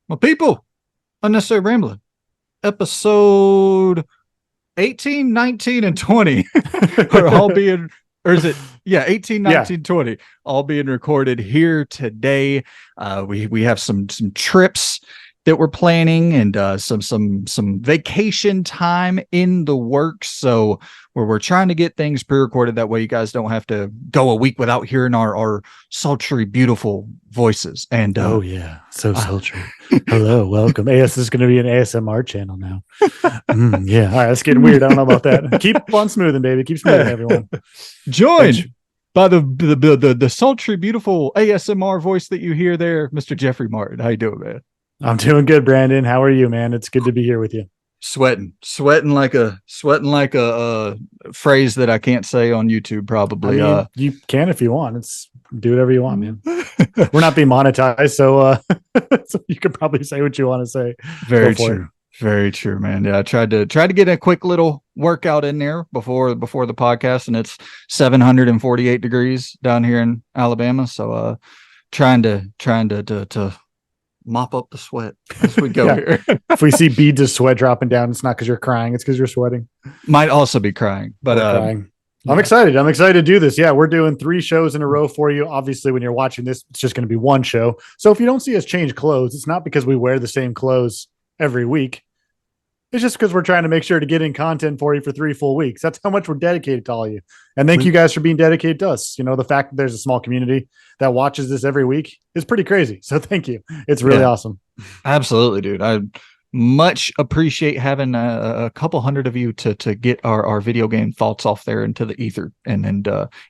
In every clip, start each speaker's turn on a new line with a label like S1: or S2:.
S1: Well, people, Unnecessary Rambling, episode 18, 19, and 20 are all being, or is it? Yeah, 18, 19, 20, all being recorded here today. We have some trips that we're planning and some vacation time in the works. So we're trying to get things pre-recorded. That way you guys don't have to go a week without hearing our sultry, beautiful voices. And
S2: oh yeah, so sultry. Hello, welcome. This is going to be an ASMR channel now. Yeah, all right, that's getting weird. I don't know about that. Keep on smoothing, baby. Keep smoothing, everyone.
S1: Joined by the sultry, beautiful ASMR voice that you hear there, Mr. Jeffrey Martin. How you doing, man?
S2: I'm doing good, Brandon. How are you, man? It's good to be here with you.
S1: Sweating like a phrase that I can't say on YouTube. Probably.
S2: I mean, you can if you want. Do whatever you want, man. We're not being monetized, so you can probably say what you want to say.
S1: Very true. Very true, man. Yeah, I tried to get a quick little workout in there before the podcast, and it's 748 degrees down here in Alabama. So trying to mop up the sweat as we go here.
S2: If we see beads of sweat dropping down, it's not because you're crying, it's because you're sweating.
S1: Might also be crying, but
S2: crying. I'm excited to do this. Yeah, we're doing 3 shows in a row for you. Obviously, when you're watching this, it's just going to be one show. So if you don't see us change clothes, it's not because we wear the same clothes every week. It's just because we're trying to make sure to get in content for you for 3 full weeks. That's how much we're dedicated to all of you. And thank you guys for being dedicated to us. You know, the fact that there's a small community that watches this every week is pretty crazy. So thank you. It's really awesome. Absolutely, dude.
S1: I much appreciate having a couple hundred of you to get our video game thoughts off there into the ether and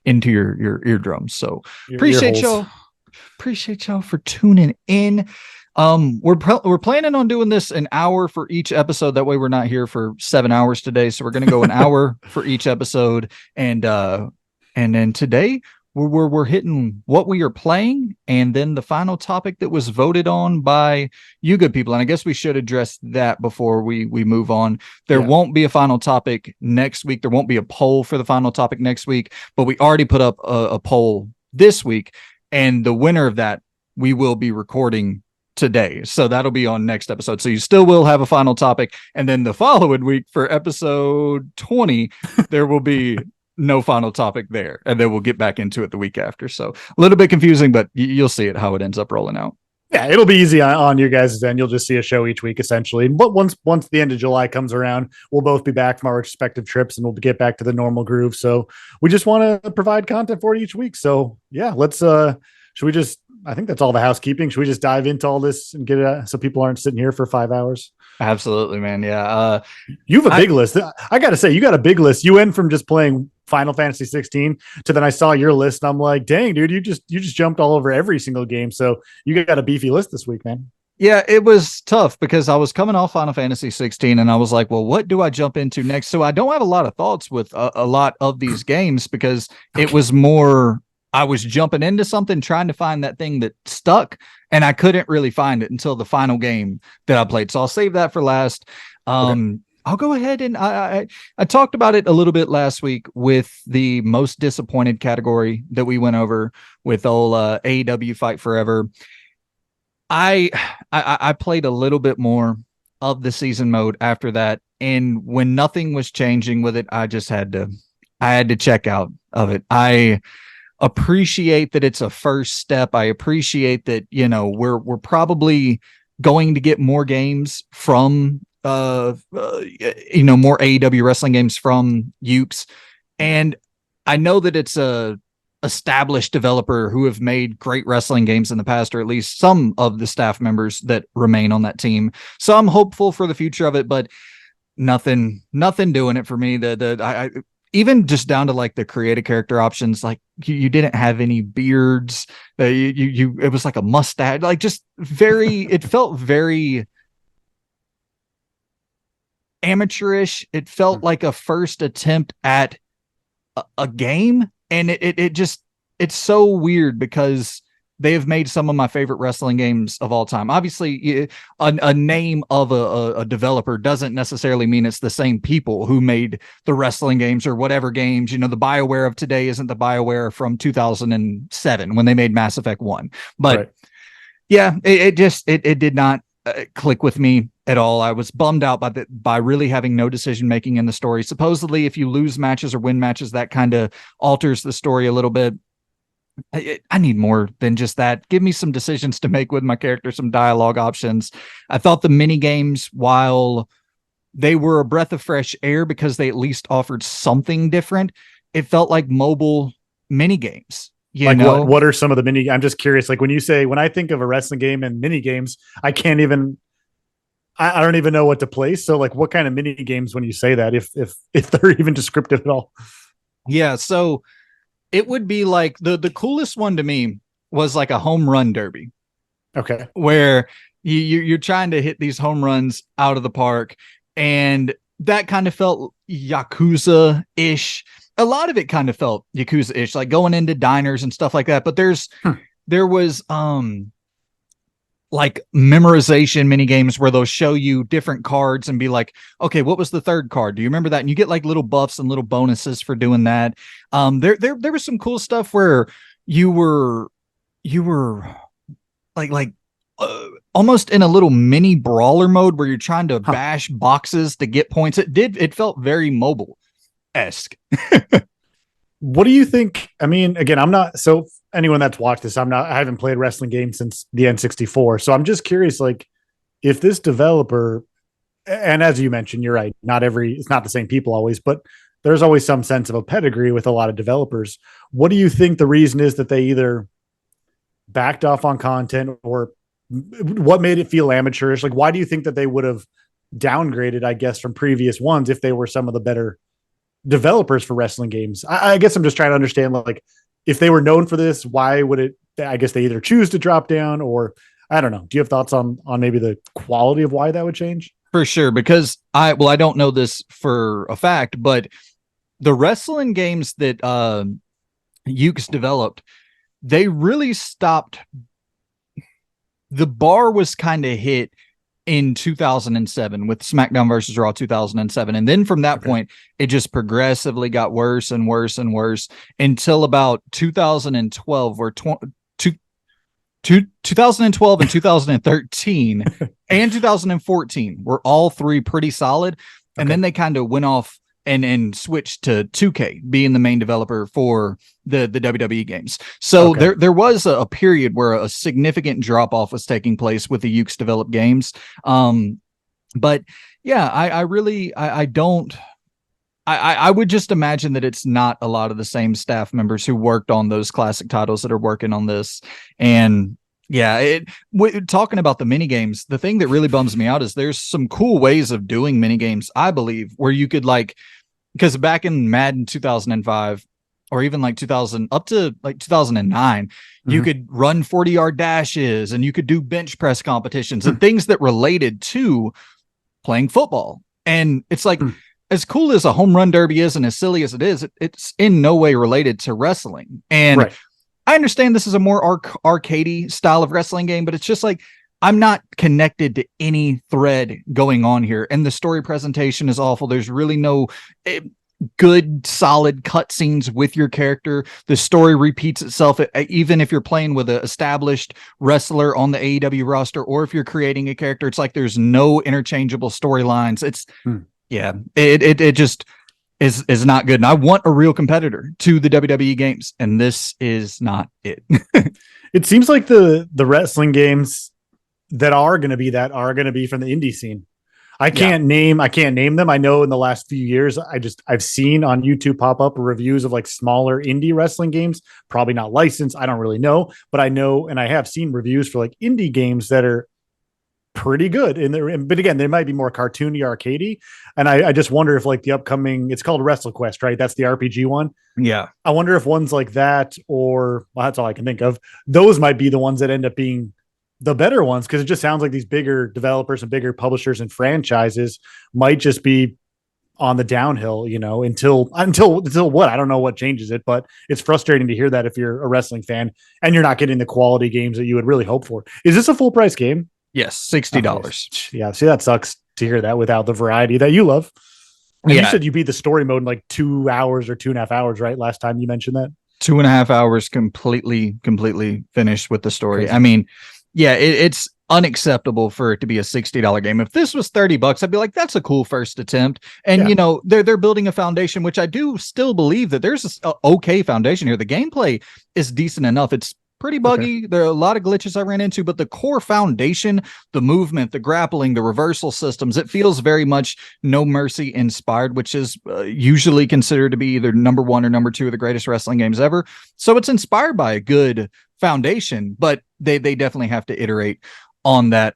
S1: into your eardrums. So appreciate y'all for tuning in. We're planning on doing this an hour for each episode. That way we're not here for 7 hours today. So we're going to go an hour for each episode. And then today we're hitting what we are playing. And then the final topic that was voted on by you good people. And I guess we should address that before we move on. There won't be a final topic next week. There won't be a poll for the final topic next week, but we already put up a poll this week, and the winner of that, we will be recording today. So that'll be on next episode. So you still will have a final topic. And then the following week for episode 20, there will be no final topic there. And then we'll get back into it the week after. So a little bit confusing, but you'll see it, how it ends up rolling out.
S2: Yeah, it'll be easy on your guys' end. You'll just see a show each week, essentially. But once the end of July comes around, we'll both be back from our respective trips and we'll get back to the normal groove. So we just want to provide content for it each week. So yeah, let's should we just, I think that's all the housekeeping. Should we just dive into all this and get it so people aren't sitting here for 5 hours?
S1: Absolutely, man. Yeah.
S2: You have a big list. I got to say, you got a big list. You went from just playing Final Fantasy 16 to then I saw your list and I'm like, dang, dude, you just jumped all over every single game. So you got a beefy list this week, man.
S1: Yeah, it was tough because I was coming off Final Fantasy 16 and I was like, well, what do I jump into next? So I don't have a lot of thoughts with a lot of these games because it was more, I was jumping into something, trying to find that thing that stuck, and I couldn't really find it until the final game that I played. So I'll save that for last. Okay. I'll go ahead and I talked about it a little bit last week with the most disappointed category that we went over with old AEW Fight Forever. I played a little bit more of the season mode after that, and when nothing was changing with it, I had to check out of it. I appreciate that it's a first step. I appreciate that, you know, we're probably going to get more games from more AEW wrestling games from Ukes, and I know that it's a established developer who have made great wrestling games in the past, or at least some of the staff members that remain on that team. So I'm hopeful for the future of it, but nothing doing it for me. I even just down to like the creative character options, like you didn't have any beards. It was like a mustache, like just very, it felt very amateurish. It felt like a first attempt at a game. And it's so weird because they have made some of my favorite wrestling games of all time. Obviously, a name of a developer doesn't necessarily mean it's the same people who made the wrestling games or whatever games. You know, the BioWare of today isn't the BioWare from 2007 when they made Mass Effect 1. But yeah, it did not click with me at all. I was bummed out by really having no decision making in the story. Supposedly, if you lose matches or win matches, that kind of alters the story a little bit. I need more than just that. Give me some decisions to make with my character, some dialogue options. I thought the mini games, while they were a breath of fresh air because they at least offered something different, it felt like mobile mini games.
S2: What are some of the mini? I'm just curious. Like when I think of a wrestling game and mini games, I don't even know what to place. So like, what kind of mini games when you say that, if they're even descriptive at all?
S1: Yeah. So it would be like the coolest one to me was like a home run derby.
S2: Okay.
S1: Where you're trying to hit these home runs out of the park. And that kind of felt Yakuza-ish. A lot of it kind of felt Yakuza-ish, like going into diners and stuff like that. But there was like memorization mini games where they'll show you different cards and be like, okay, what was the third card? Do you remember that? And you get like little buffs and little bonuses for doing that. There was some cool stuff where you were like almost in a little mini brawler mode where you're trying to bash boxes to get points. It felt very mobile-esque.
S2: What do you think? I mean, again, anyone that's watched this, I haven't played wrestling games since the N64. So I'm just curious, like, if this developer, and as you mentioned, you're right, it's not the same people always, but there's always some sense of a pedigree with a lot of developers. What do you think the reason is that they either backed off on content, or what made it feel amateurish? Like, why do you think that they would have downgraded, I guess, from previous ones if they were some of the better developers for wrestling games? I guess I'm just trying to understand, like, if they were known for this, why would it? I guess they either choose to drop down, or I don't know. Do you have thoughts on maybe the quality of why that would change?
S1: For sure, because I don't know this for a fact, but the wrestling games that Ukes developed, they really stopped. The bar was kind of hit in 2007 with SmackDown versus Raw 2007. And then from that point, it just progressively got worse and worse and worse until about 2012, where 2012 and 2013 and 2014 were all three pretty solid. And then they kind of went off and switched to 2K being the main developer for the WWE games. So there was a period where a significant drop off was taking place with the Ukes developed games. But yeah, I would just imagine that it's not a lot of the same staff members who worked on those classic titles that are working on this. And yeah, talking about the mini games, the thing that really bums me out is there's some cool ways of doing mini games, I believe, where you could, like, because back in Madden 2005 or even like 2000 up to like 2009, you could run 40-yard dashes and you could do bench press competitions and things that related to playing football. And it's like, as cool as a home run derby is and as silly as it is, it's in no way related to wrestling. And I understand this is a more arcadey style of wrestling game, but it's just like, I'm not connected to any thread going on here. And the story presentation is awful. There's really no good, solid cutscenes with your character. The story repeats itself, even if you're playing with an established wrestler on the AEW roster, or if you're creating a character, it's like there's no interchangeable storylines. It's, it just is not good. And I want a real competitor to the WWE games, and this is not it.
S2: It seems like the wrestling games that are going to be from the indie scene. I can't name them. I know in the last few years, I've seen on YouTube pop up reviews of like smaller indie wrestling games, probably not licensed. I don't really know, but I know, and I have seen reviews for like indie games that are pretty good. But again, they might be more cartoony, arcadey. And I just wonder if like the upcoming, it's called WrestleQuest, right? That's the RPG one.
S1: Yeah.
S2: I wonder if ones like that, or that's all I can think of. Those might be the ones that end up being the better ones, because it just sounds like these bigger developers and bigger publishers and franchises might just be on the downhill, until what? I don't know what changes it, but it's frustrating to hear that if you're a wrestling fan and you're not getting the quality games that you would really hope for. Is this a full price game?
S1: Yes, $60.
S2: Okay. Yeah, see, that sucks to hear that without the variety that you love. And you said you beat the story mode in like 2 hours or 2.5 hours, right? Last time you mentioned that. 2.5
S1: hours completely finished with the story. Crazy. I mean, yeah, it's unacceptable for it to be a $60 game. If this was $30, I'd be like, that's a cool first attempt. And
S2: Yeah.
S1: you know, they're building a foundation, which I do still believe that there's a okay foundation here. The gameplay is decent enough. It's pretty buggy. There are a lot of glitches I ran into, but the core foundation, the movement, the grappling, the reversal systems, it feels very much No Mercy inspired, which is usually considered to be either number one or number two of the greatest wrestling games ever. So it's inspired by a good foundation, but they definitely have to iterate on that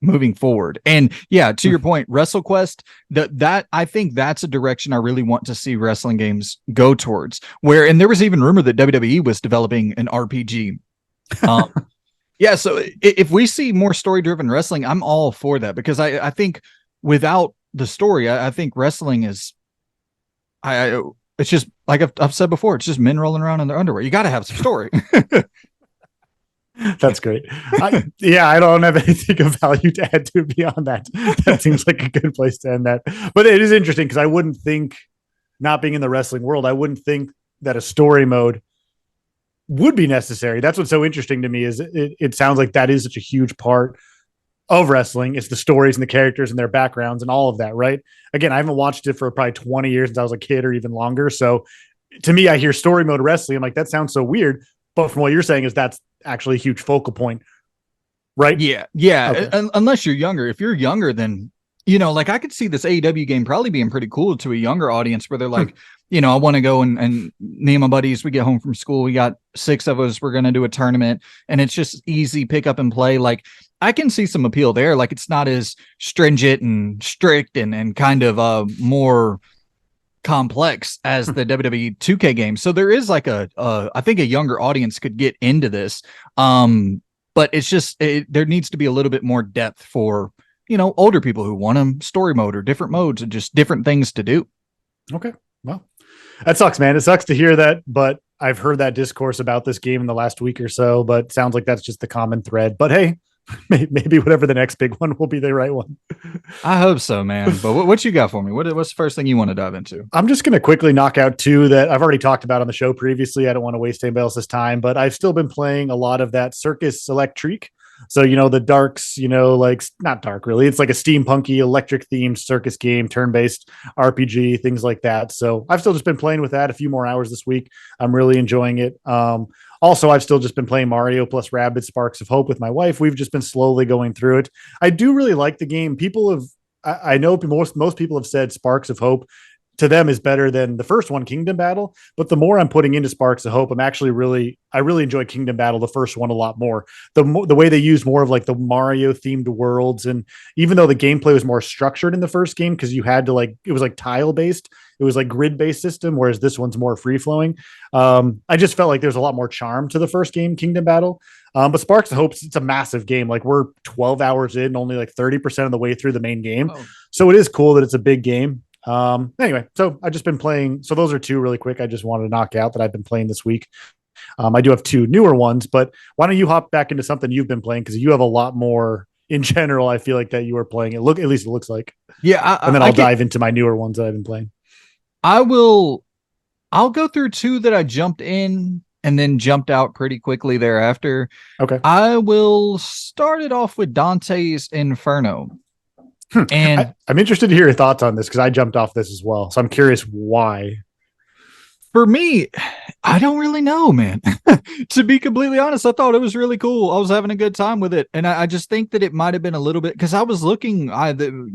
S1: moving forward. And yeah, to your point, WrestleQuest, that I think that's a direction I really want to see wrestling games go towards, where, and there was even rumor that WWE was developing an RPG. Yeah, so if we see more story-driven wrestling, I'm all for that, because I think without the story, I think wrestling is, it's just like I've said before, it's just men rolling around in their underwear. You got to have some story.
S2: That's great. I don't have anything of value to add to it beyond that. That seems like a good place to end that. But it is interesting because I wouldn't think, not being in the wrestling world, I wouldn't think that a story mode would be necessary. That's what's so interesting to me, is it sounds like that is such a huge part of wrestling. It's the stories and the characters and their backgrounds and all of that, right? Again, I haven't watched it for probably 20 years since I was a kid or even longer. So to me, I hear story mode wrestling, I'm like, that sounds so weird. But from what you're saying is that's actually a huge focal point, right?
S1: Yeah.
S2: Okay.
S1: Unless you're younger. If you're younger, then, you know, like I could see this AEW game probably being pretty cool to a younger audience, where they're like, you know, I want to go and me and my buddies, we get home from school, we got 6 of us, we're going to do a tournament, and it's just easy pick up and play. Like I can see some appeal there. Like it's not as stringent and strict and kind of more complex as the WWE 2K game. So there is like I think a younger audience could get into this. But it's just, there needs to be a little bit more depth for, you know, older people who want a story mode or different modes and just different things to do.
S2: Okay. Well, that sucks, man. It sucks to hear that, but I've heard that discourse about this game in the last week or so, but sounds like that's just the common thread. But hey, maybe whatever the next big one will be the right one.
S1: I hope so, man. But what you got for me? What's the first thing you want to dive into?
S2: I'm just going to quickly knock out 2 that I've already talked about on the show previously. I don't want to waste anybody else's time, but I've still been playing a lot of that Circus Electrique. So, you know, the darks, you know, like not dark really. It's like a steampunky electric themed circus game, turn-based RPG, things like that. So I've still just been playing with that a few more hours this week. I'm really enjoying it. Also, I've still just been playing Mario+Rabbids Sparks of Hope with my wife. We've just been slowly going through it. I do really like the game. People have, I know most people have said Sparks of Hope to them is better than the first one, Kingdom Battle. But the more I'm putting into Sparks of Hope, I really enjoy Kingdom Battle, the first one, a lot more. The way they use more of like the Mario themed worlds. And even though the gameplay was more structured in the first game, because you had to it was like tile based, it was like grid based system, whereas this one's more free flowing. I just felt like there's a lot more charm to the first game, Kingdom Battle. But Sparks of Hope, it's a massive game. Like we're 12 hours in, only like 30% of the way through the main game. Oh. So it is cool that it's a big game. Anyway, so I've just been playing. So those are 2 really quick I just wanted to knock out that I've been playing this week. I do have 2 newer ones, but why don't you hop back into something you've been playing? Because you have a lot more in general. I feel like that you are playing it. At least it looks like.
S1: Yeah.
S2: And then I'll dive into my newer ones that I've been playing.
S1: I'll go through 2 that I jumped in and then jumped out pretty quickly thereafter.
S2: Okay.
S1: I will start it off with Dante's Inferno. And
S2: I'm interested to hear your thoughts on this, because I jumped off this as well. So I'm curious why.
S1: For me, I don't really know, man. To be completely honest, I thought it was really cool. I was having a good time with it. And I just think that it might have been a little bit, because I was looking,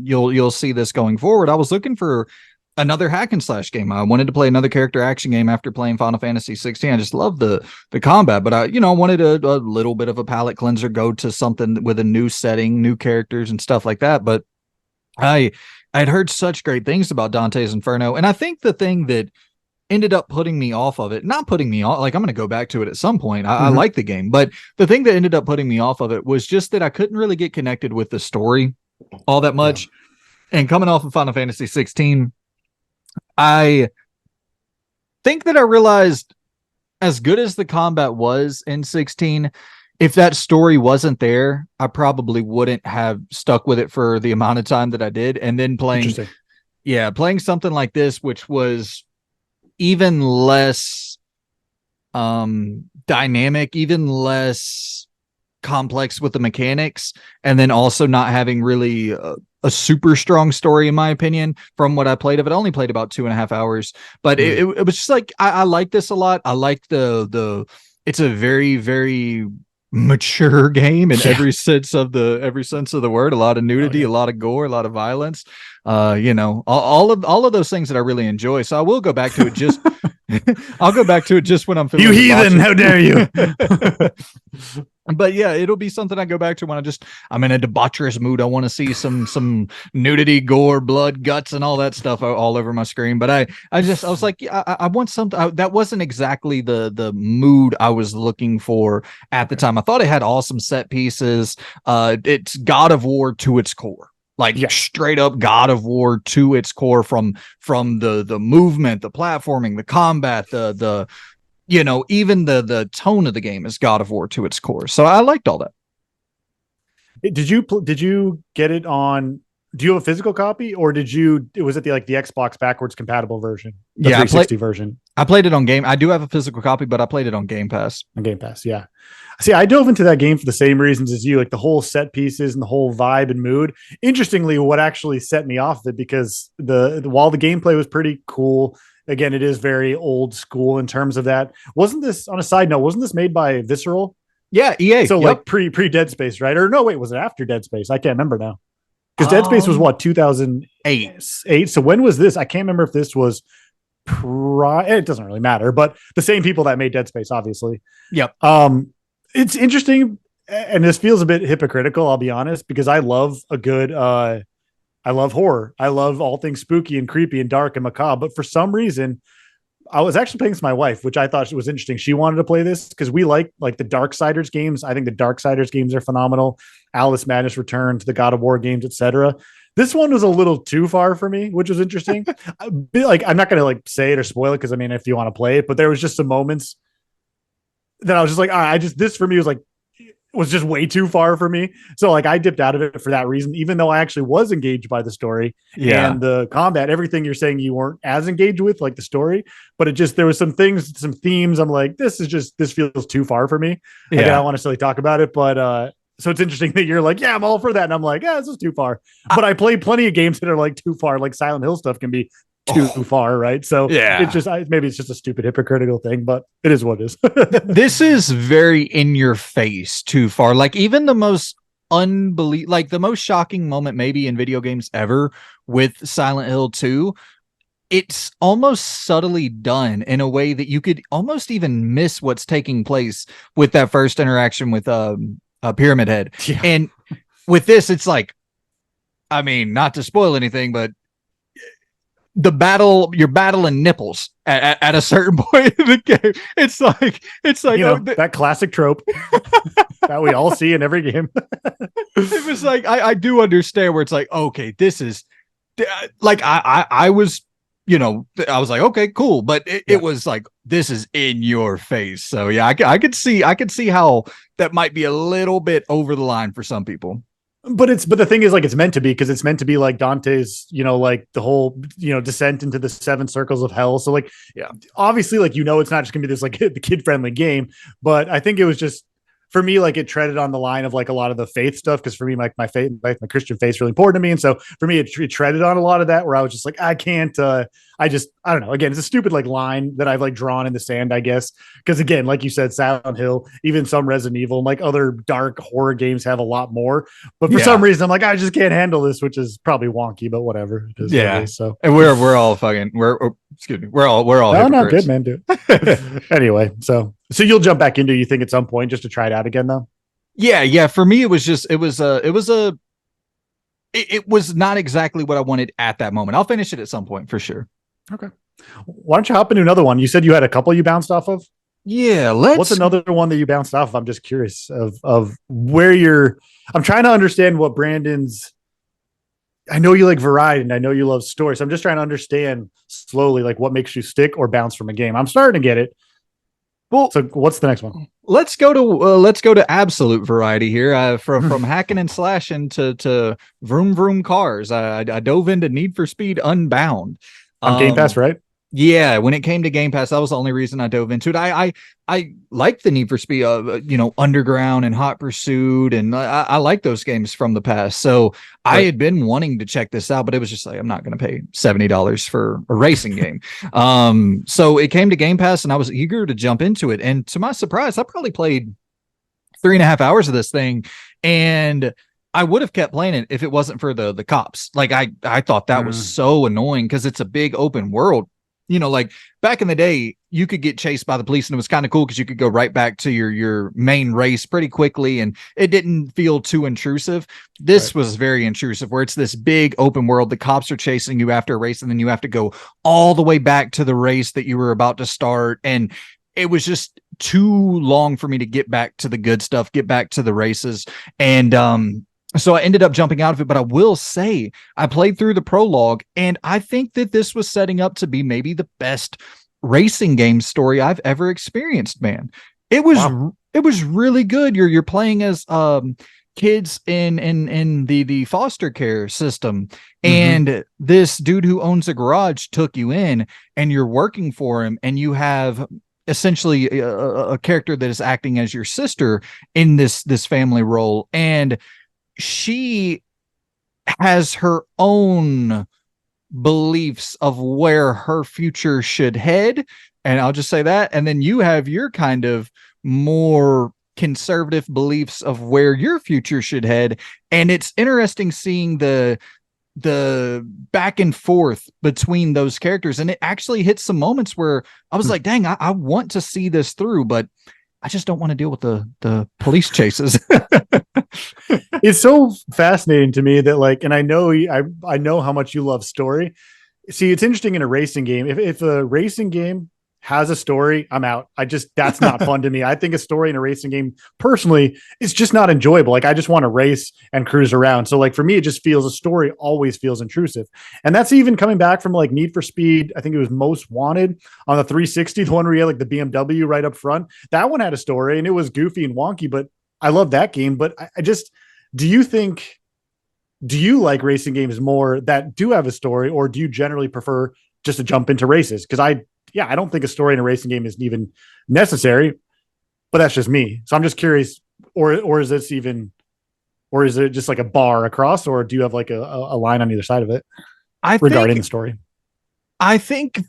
S1: you'll see this going forward. I was looking for another hack and slash game. I wanted to play another character action game after playing Final Fantasy 16. I just love the combat, but I wanted a little bit of a palate cleanser, go to something with a new setting, new characters and stuff like that. But I'd heard such great things about Dante's Inferno. And I think the thing that ended up putting me off of it, not putting me off, like I'm going to go back to it at some point. I like the game, but the thing that ended up putting me off of it was just that I couldn't really get connected with the story all that much. Yeah. And coming off of Final Fantasy 16, I think that I realized, as good as the combat was in 16, if that story wasn't there, I probably wouldn't have stuck with it for the amount of time that I did. And then playing something like this, which was even less dynamic, even less complex with the mechanics, and then also not having really a super strong story, in my opinion, from what I played of it. I only played about 2.5 hours, but it was just like, I like this a lot. I like it's a very, very mature game in every sense of the word. A lot of nudity, a lot of gore, a lot of violence, all of those things that I really enjoy. So I will go back to it just I'll go back to it just when I'm feeling
S2: you heathen, how dare you.
S1: But yeah, it'll be something I go back to when I'm in a debaucherous mood. I want to see some nudity, gore, blood, guts, and all that stuff all over my screen. But I was like, I want something that wasn't exactly the mood I was looking for at the time. I thought it had awesome set pieces. It's God of War to its core. Like straight up God of War to its core, from the movement, the platforming, the combat, the even the tone of the game is God of War to its core. So I liked all that.
S2: Did you get it on? Do you have a physical copy, or was it the Xbox backwards compatible version? The 360 version.
S1: I played it on Game. I do have a physical copy, but I played it on Game Pass.
S2: On Game Pass, yeah. See, I dove into that game for the same reasons as you, like the whole set pieces and the whole vibe and mood. Interestingly, what actually set me off of it, because while the gameplay was pretty cool, again, it is very old school in terms of that. Wasn't this, on a side note, wasn't this made by Visceral?
S1: Yeah, EA.
S2: So like pre Dead Space, right? Or no, wait, was it after Dead Space? I can't remember now. Because Dead Space was what, 2008? So when was this? I can't remember if this was it doesn't really matter, but the same people that made Dead Space, obviously.
S1: Yep.
S2: It's interesting, and this feels a bit hypocritical, I'll be honest, because I love a good I love horror. I love all things spooky and creepy and dark and macabre. But for some reason, I was actually playing with my wife, which I thought was interesting. She wanted to play this because we like the Darksiders games. I think the Darksiders games are phenomenal. Alice Madness Returns, the God of War games, etc. This one was a little too far for me, which was interesting. I'm not going to say it or spoil it, because I mean, if you want to play it, but there was just some moments that I was just like, this for me was just way too far for me. So I dipped out of it for that reason, even though I actually was engaged by the story and the combat, everything you're saying you weren't as engaged with, like the story, but there was some themes. I'm like, this feels too far for me. Yeah. I don't want to necessarily talk about it, but, so it's interesting that you're like, yeah, I'm all for that. And I'm like, this is too far, but I play plenty of games that are too far. Like Silent Hill stuff can be too far, right? So yeah, it's just maybe it's just a stupid hypocritical thing, but it is what it is.
S1: This is very in your face too far. Like even the most the most shocking moment maybe in video games ever with Silent Hill 2, it's almost subtly done in a way that you could almost even miss what's taking place with that first interaction with Pyramid Head. Yeah. And with this, it's like, I mean, not to spoil anything, but you're battling nipples at a certain point in the game. It's like
S2: that classic trope that we all see in every game.
S1: It was like, I do understand where it's like, okay, this is like, I was, I was like, okay, cool. But it was like, this is in your face. So yeah, I could see how that might be a little bit over the line for some people.
S2: But the thing is, it's meant to be, because it's meant to be like Dante's, the whole, descent into the 7 circles of hell. So obviously, it's not just gonna be this the kid friendly game, but I think it was just, for me, it treaded on the line of a lot of the faith stuff. Cause for me, my faith, my Christian faith is really important to me. And so for me, it treaded on a lot of that, where I was just like, I can't, I don't know. Again, it's a stupid line that I've drawn in the sand, I guess. Cause again, like you said, Silent Hill, even some Resident Evil, and other dark horror games have a lot more, but for some reason I'm like, I just can't handle this, which is probably wonky, but whatever. It is,
S1: yeah.
S2: So,
S1: and we're all fucking, excuse me. We're all
S2: no, not good, man, dude. Anyway, so you'll jump back into, you think, at some point, just to try it out again, though? Yeah.
S1: For me, it was not exactly what I wanted at that moment. I'll finish it at some point for sure.
S2: Okay. Why don't you hop into another one? You said you had a couple you bounced off of.
S1: Yeah.
S2: What's another one that you bounced off of? I'm just curious of where I'm trying to understand what Brandon's. I know you like variety and I know you love stories. So I'm just trying to understand slowly, what makes you stick or bounce from a game. I'm starting to get it. Well, so what's the next one?
S1: Let's go to absolute variety here. From hacking and slashing to vroom vroom cars. I dove into Need for Speed Unbound
S2: on Game Pass, right?
S1: Yeah, when it came to Game Pass, that was the only reason I dove into it. I like the Need for Speed, Underground and Hot Pursuit, and I like those games from the past. So I
S2: Right.
S1: had been wanting to check this out, but it was just like I'm not going to pay $70 for a racing game. So it came to Game Pass, and I was eager to jump into it. And to my surprise, I probably played 3.5 hours of this thing, and I would have kept playing it if it wasn't for the cops. Like I thought that was
S2: Mm,
S1: so annoying because it's a big open world. Like back in the day, you could get chased by the police, and it was kind of cool because you could go right back to your main race pretty quickly, and it didn't feel too intrusive.
S2: right.
S1: This was very intrusive, where it's this big open world. The cops are chasing you after a race, and then you have to go all the way back to the race that you were about to start, and it was just too long for me to get back to the good stuff, get back to the races. And so I ended up jumping out of it. But I will say I played through the prologue, and I think that this was setting up to be maybe the best racing game story I've ever experienced, man. It was
S2: Wow.
S1: it was really good. You're playing as kids in the foster care system,
S2: Hmm.
S1: and this dude who owns a garage took you in, and you're working for him, and you have essentially a character that is acting as your sister in this family role, and she has her own beliefs of where her future should head. And I'll just say that. And then you have your kind of more conservative beliefs of where your future should head. And it's interesting seeing the back and forth between those characters. And it actually hit some moments where I was like, dang, I want to see this through, but I just don't want to deal with the police chases.
S2: It's so fascinating to me that like, and I know how much you love story. See, it's interesting in a racing game. If a racing game has a story, I'm out. That's not fun to me. I think a story in a racing game personally is just not enjoyable. Like I just want to race and cruise around. So like for me, it just feels a story always feels intrusive. And that's even coming back from like Need for Speed. I think it was Most Wanted on the 360, the one where you had like the BMW right up front. That one had a story and it was goofy and wonky, but I love that game. But I just, do you think, do you like racing games more that do have a story, or do you generally prefer just to jump into races? Because I don't think a story in a racing game is even necessary, but that's just me. So I'm just curious, or is this even, or is it just like a bar across, or do you have like a line on either side of it
S1: I
S2: regarding
S1: think
S2: the story?
S1: I think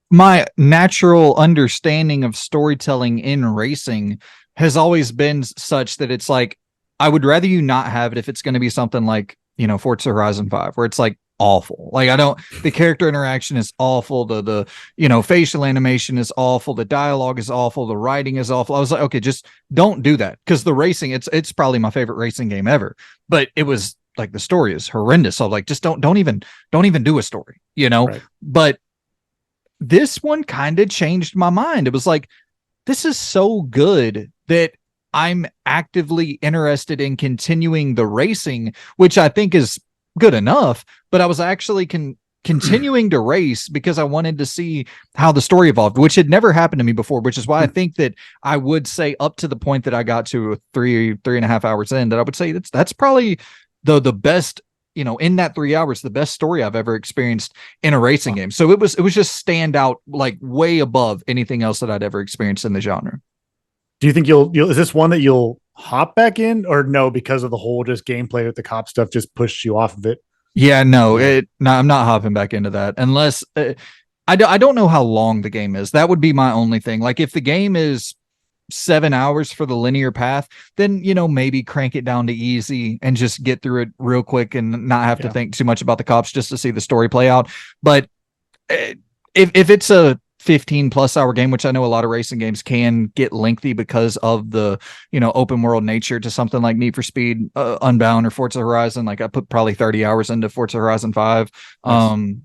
S1: my natural understanding of storytelling in racing has always been such that it's like I would rather you not have it if it's going to be something like, Forza Horizon 5, where it's like awful. Like I don't the character interaction is awful, the facial animation is awful, the dialogue is awful, the writing is awful. I was like, okay, just don't do that, because the racing, it's probably my favorite racing game ever. But it was like the story is horrendous. So like just don't even do a story.
S2: Right.
S1: But this one kind of changed my mind. It was like, this is so good that I'm actively interested in continuing the racing, which I think is good enough. But I was actually continuing to race because I wanted to see how the story evolved, which had never happened to me before, which is why I think that I would say up to the point that I got to 3.5 hours in, that I would say that's probably the best, in that 3 hours, the best story I've ever experienced in a racing game. So it was just stand out like way above anything else that I'd ever experienced in the genre.
S2: Do you think you'll is this one that you'll hop back in, or no, because of the whole just gameplay with the cop stuff just pushed you off of it?
S1: Yeah, no,
S2: Yeah.
S1: I'm not hopping back into that unless I don't know how long the game is. That would be my only thing. Like if the game is 7 hours for the linear path, then maybe crank it down to easy and just get through it real quick and not have to
S2: Yeah.
S1: think too much about the cops just to see the story play out. But uh, if it's a 15 plus hour game, which I know a lot of racing games can get lengthy because of the open world nature to something like Need for Speed Unbound or Forza Horizon. Like I put probably 30 hours into Forza Horizon 5.
S2: Nice.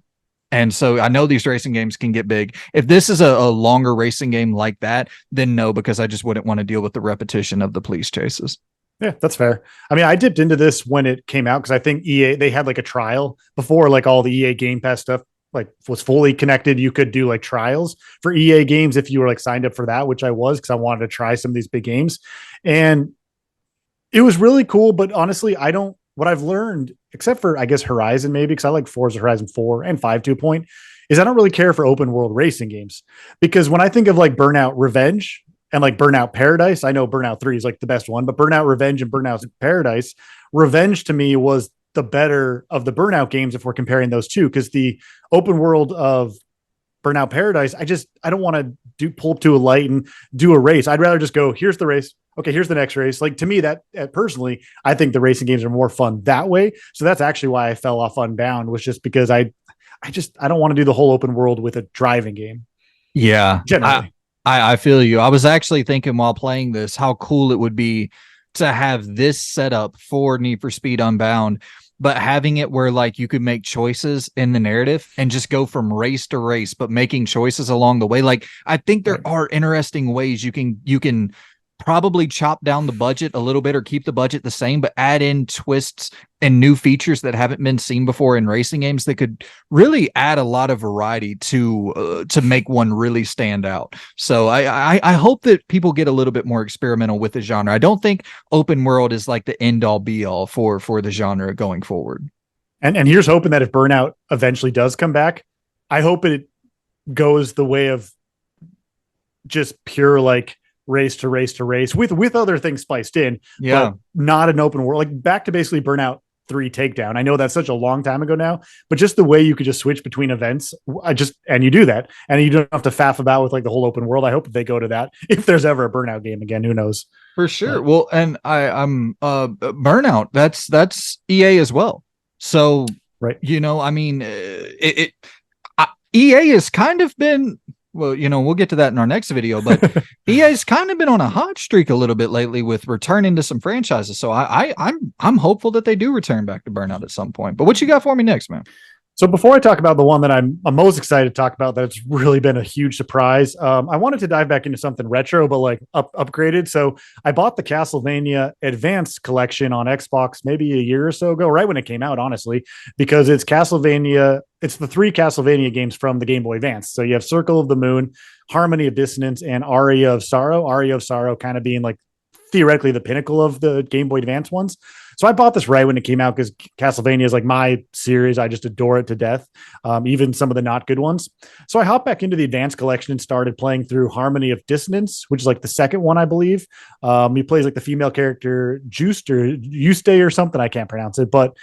S1: And so I know these racing games can get big. If this is a longer racing game like that, then no, because I just wouldn't want to deal with the repetition of the police chases.
S2: Yeah, that's fair. I mean, I dipped into this when it came out because I think EA, they had like a trial before like all the EA Game Pass stuff like was fully connected. You could do like trials for EA games if you were like signed up for that, which I was because I wanted to try some of these big games. And it was really cool. But honestly, I don't, what I've learned, except for I guess Horizon maybe, because I like Forza Horizon 4 and 5 to a point, is I don't really care for open world racing games, because when I think of like Burnout Revenge and like Burnout Paradise, I know Burnout 3 is like the best one, but Burnout Revenge and Burnout Paradise, Revenge to me was the better of the Burnout games if we're comparing those two, because the open world of Burnout Paradise, I don't want to pull up to a light and do a race. I'd rather just go, here's the race. Okay, here's the next race. Like, to me, that personally, I think the racing games are more fun that way. So that's actually why I fell off Unbound, was just because I don't want to do the whole open world with a driving game.
S1: Yeah.
S2: Generally.
S1: I feel you. I was actually thinking while playing this, how cool it would be to have this setup for Need for Speed Unbound, but having it where like you could make choices in the narrative and just go from race to race, but making choices along the way. Like, I think there are interesting ways you can probably chop down the budget a little bit or keep the budget the same, but add in twists and new features that haven't been seen before in racing games that could really add a lot of variety to make one really stand out. So I hope that people get a little bit more experimental with the genre. I don't think open world is like the end all be all for the genre going forward.
S2: And here's hoping that if Burnout eventually does come back, I hope it goes the way of just pure like race to race to race with other things spiced in, but not an open world, like back to basically Burnout 3 Takedown. I know that's such a long time ago now, but just the way you could just switch between events, and you do that, and you don't have to faff about with like the whole open world. I hope they go to that if there's ever a Burnout game again. Who knows?
S1: For sure. Well, and I'm Burnout. That's EA as well. So
S2: right,
S1: I mean, EA has kind of been. Well, we'll get to that in our next video, but EA's kind of been on a hot streak a little bit lately with returning to some franchises. So I'm hopeful that they do return back to Burnout at some point. But what you got for me next, man?
S2: So before I talk about the one that I'm most excited to talk about, that's really been a huge surprise. I wanted to dive back into something retro, but like upgraded. So I bought the Castlevania Advanced Collection on Xbox maybe a year or so ago, right when it came out, honestly, because it's Castlevania. It's the 3 Castlevania games from the Game Boy Advance. So you have Circle of the Moon, Harmony of Dissonance, and Aria of Sorrow. Aria of Sorrow kind of being like theoretically the pinnacle of the Game Boy Advance ones. So I bought this right when it came out because Castlevania is like my series. I just adore it to death, even some of the not good ones. So I hopped back into the Advanced Collection and started playing through Harmony of Dissonance, which is like the second one, I believe. He plays like the female character Juste or something. I can't pronounce it, but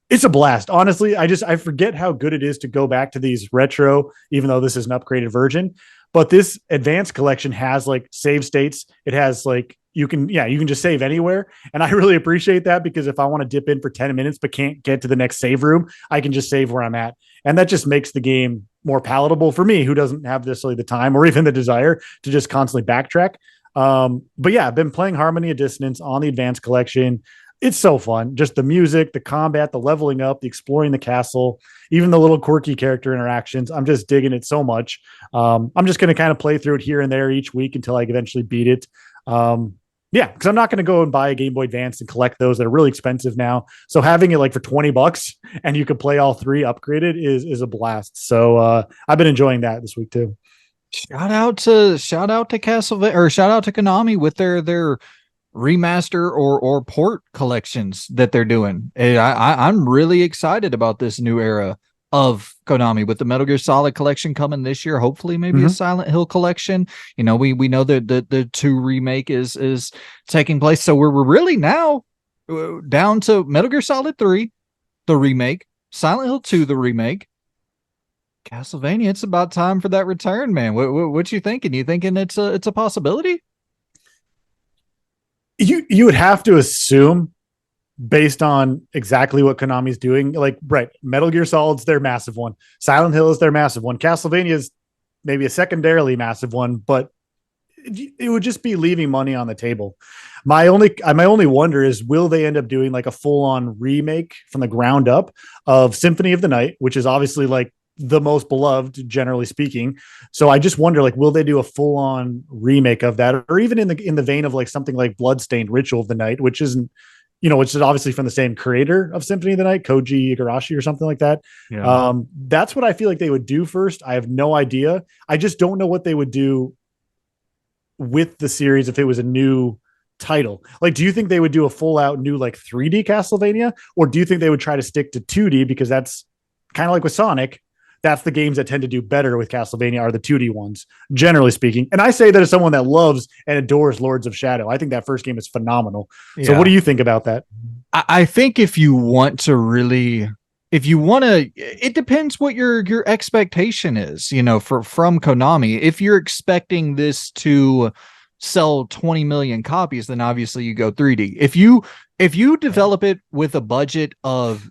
S2: it's a blast. Honestly, I forget how good it is to go back to these retro, even though this is an upgraded version. But this Advanced Collection has like save states. It has like, you can just save anywhere. And I really appreciate that, because if I want to dip in for 10 minutes but can't get to the next save room, I can just save where I'm at. And that just makes the game more palatable for me, who doesn't have necessarily the time or even the desire to just constantly backtrack. But yeah, I've been playing Harmony of Dissonance on the Advanced Collection. It's so fun. Just the music, the combat, the leveling up, the exploring the castle, even the little quirky character interactions. I'm just digging it so much. I'm just going to kind of play through it here and there each week until I eventually beat it. Yeah, because I'm not going to go and buy a Game Boy Advance and collect those that are really expensive now. So having it like for $20 and you can play all 3 upgraded is a blast. So I've been enjoying that this week too.
S1: Shout out to Castlevania, or shout out to Konami with their remaster or port collections that they're doing. I'm really excited about this new era of Konami with the Metal Gear Solid collection coming this year. Hopefully maybe a Silent Hill collection. We know that the 2 remake is taking place. So we're really now down to Metal Gear Solid 3, the remake, Silent Hill 2, the remake, Castlevania. It's about time for that return, man. What you thinking? You thinking it's a possibility?
S2: You would have to assume, based on exactly what Konami's doing, like, right, Metal Gear Solid's their massive one, Silent Hill is their massive one, Castlevania is maybe a secondarily massive one, but it would just be leaving money on the table. My only wonder is, will they end up doing like a full-on remake from the ground up of Symphony of the Night, which is obviously like the most beloved, generally speaking. So I just wonder, like, will they do a full-on remake of that, or even in the vein of like something like Bloodstained Ritual of the Night, which isn't, which is obviously from the same creator of Symphony of the Night, Koji Igarashi or something like that. Yeah. That's what I feel like they would do first. I have no idea. I just don't know what they would do with the series if it was a new title. Like, do you think they would do a full out new like 3D Castlevania, or do you think they would try to stick to 2D, because that's kind of like with Sonic, that's the games that tend to do better with Castlevania are the 2D ones, generally speaking. And I say that as someone that loves and adores Lords of Shadow. I think that first game is phenomenal. So what do you think about that?
S1: I think if you want to really, if you want to, it depends what your expectation is, from Konami. If you're expecting this to sell 20 million copies, then obviously you go 3D. If you develop it with a budget of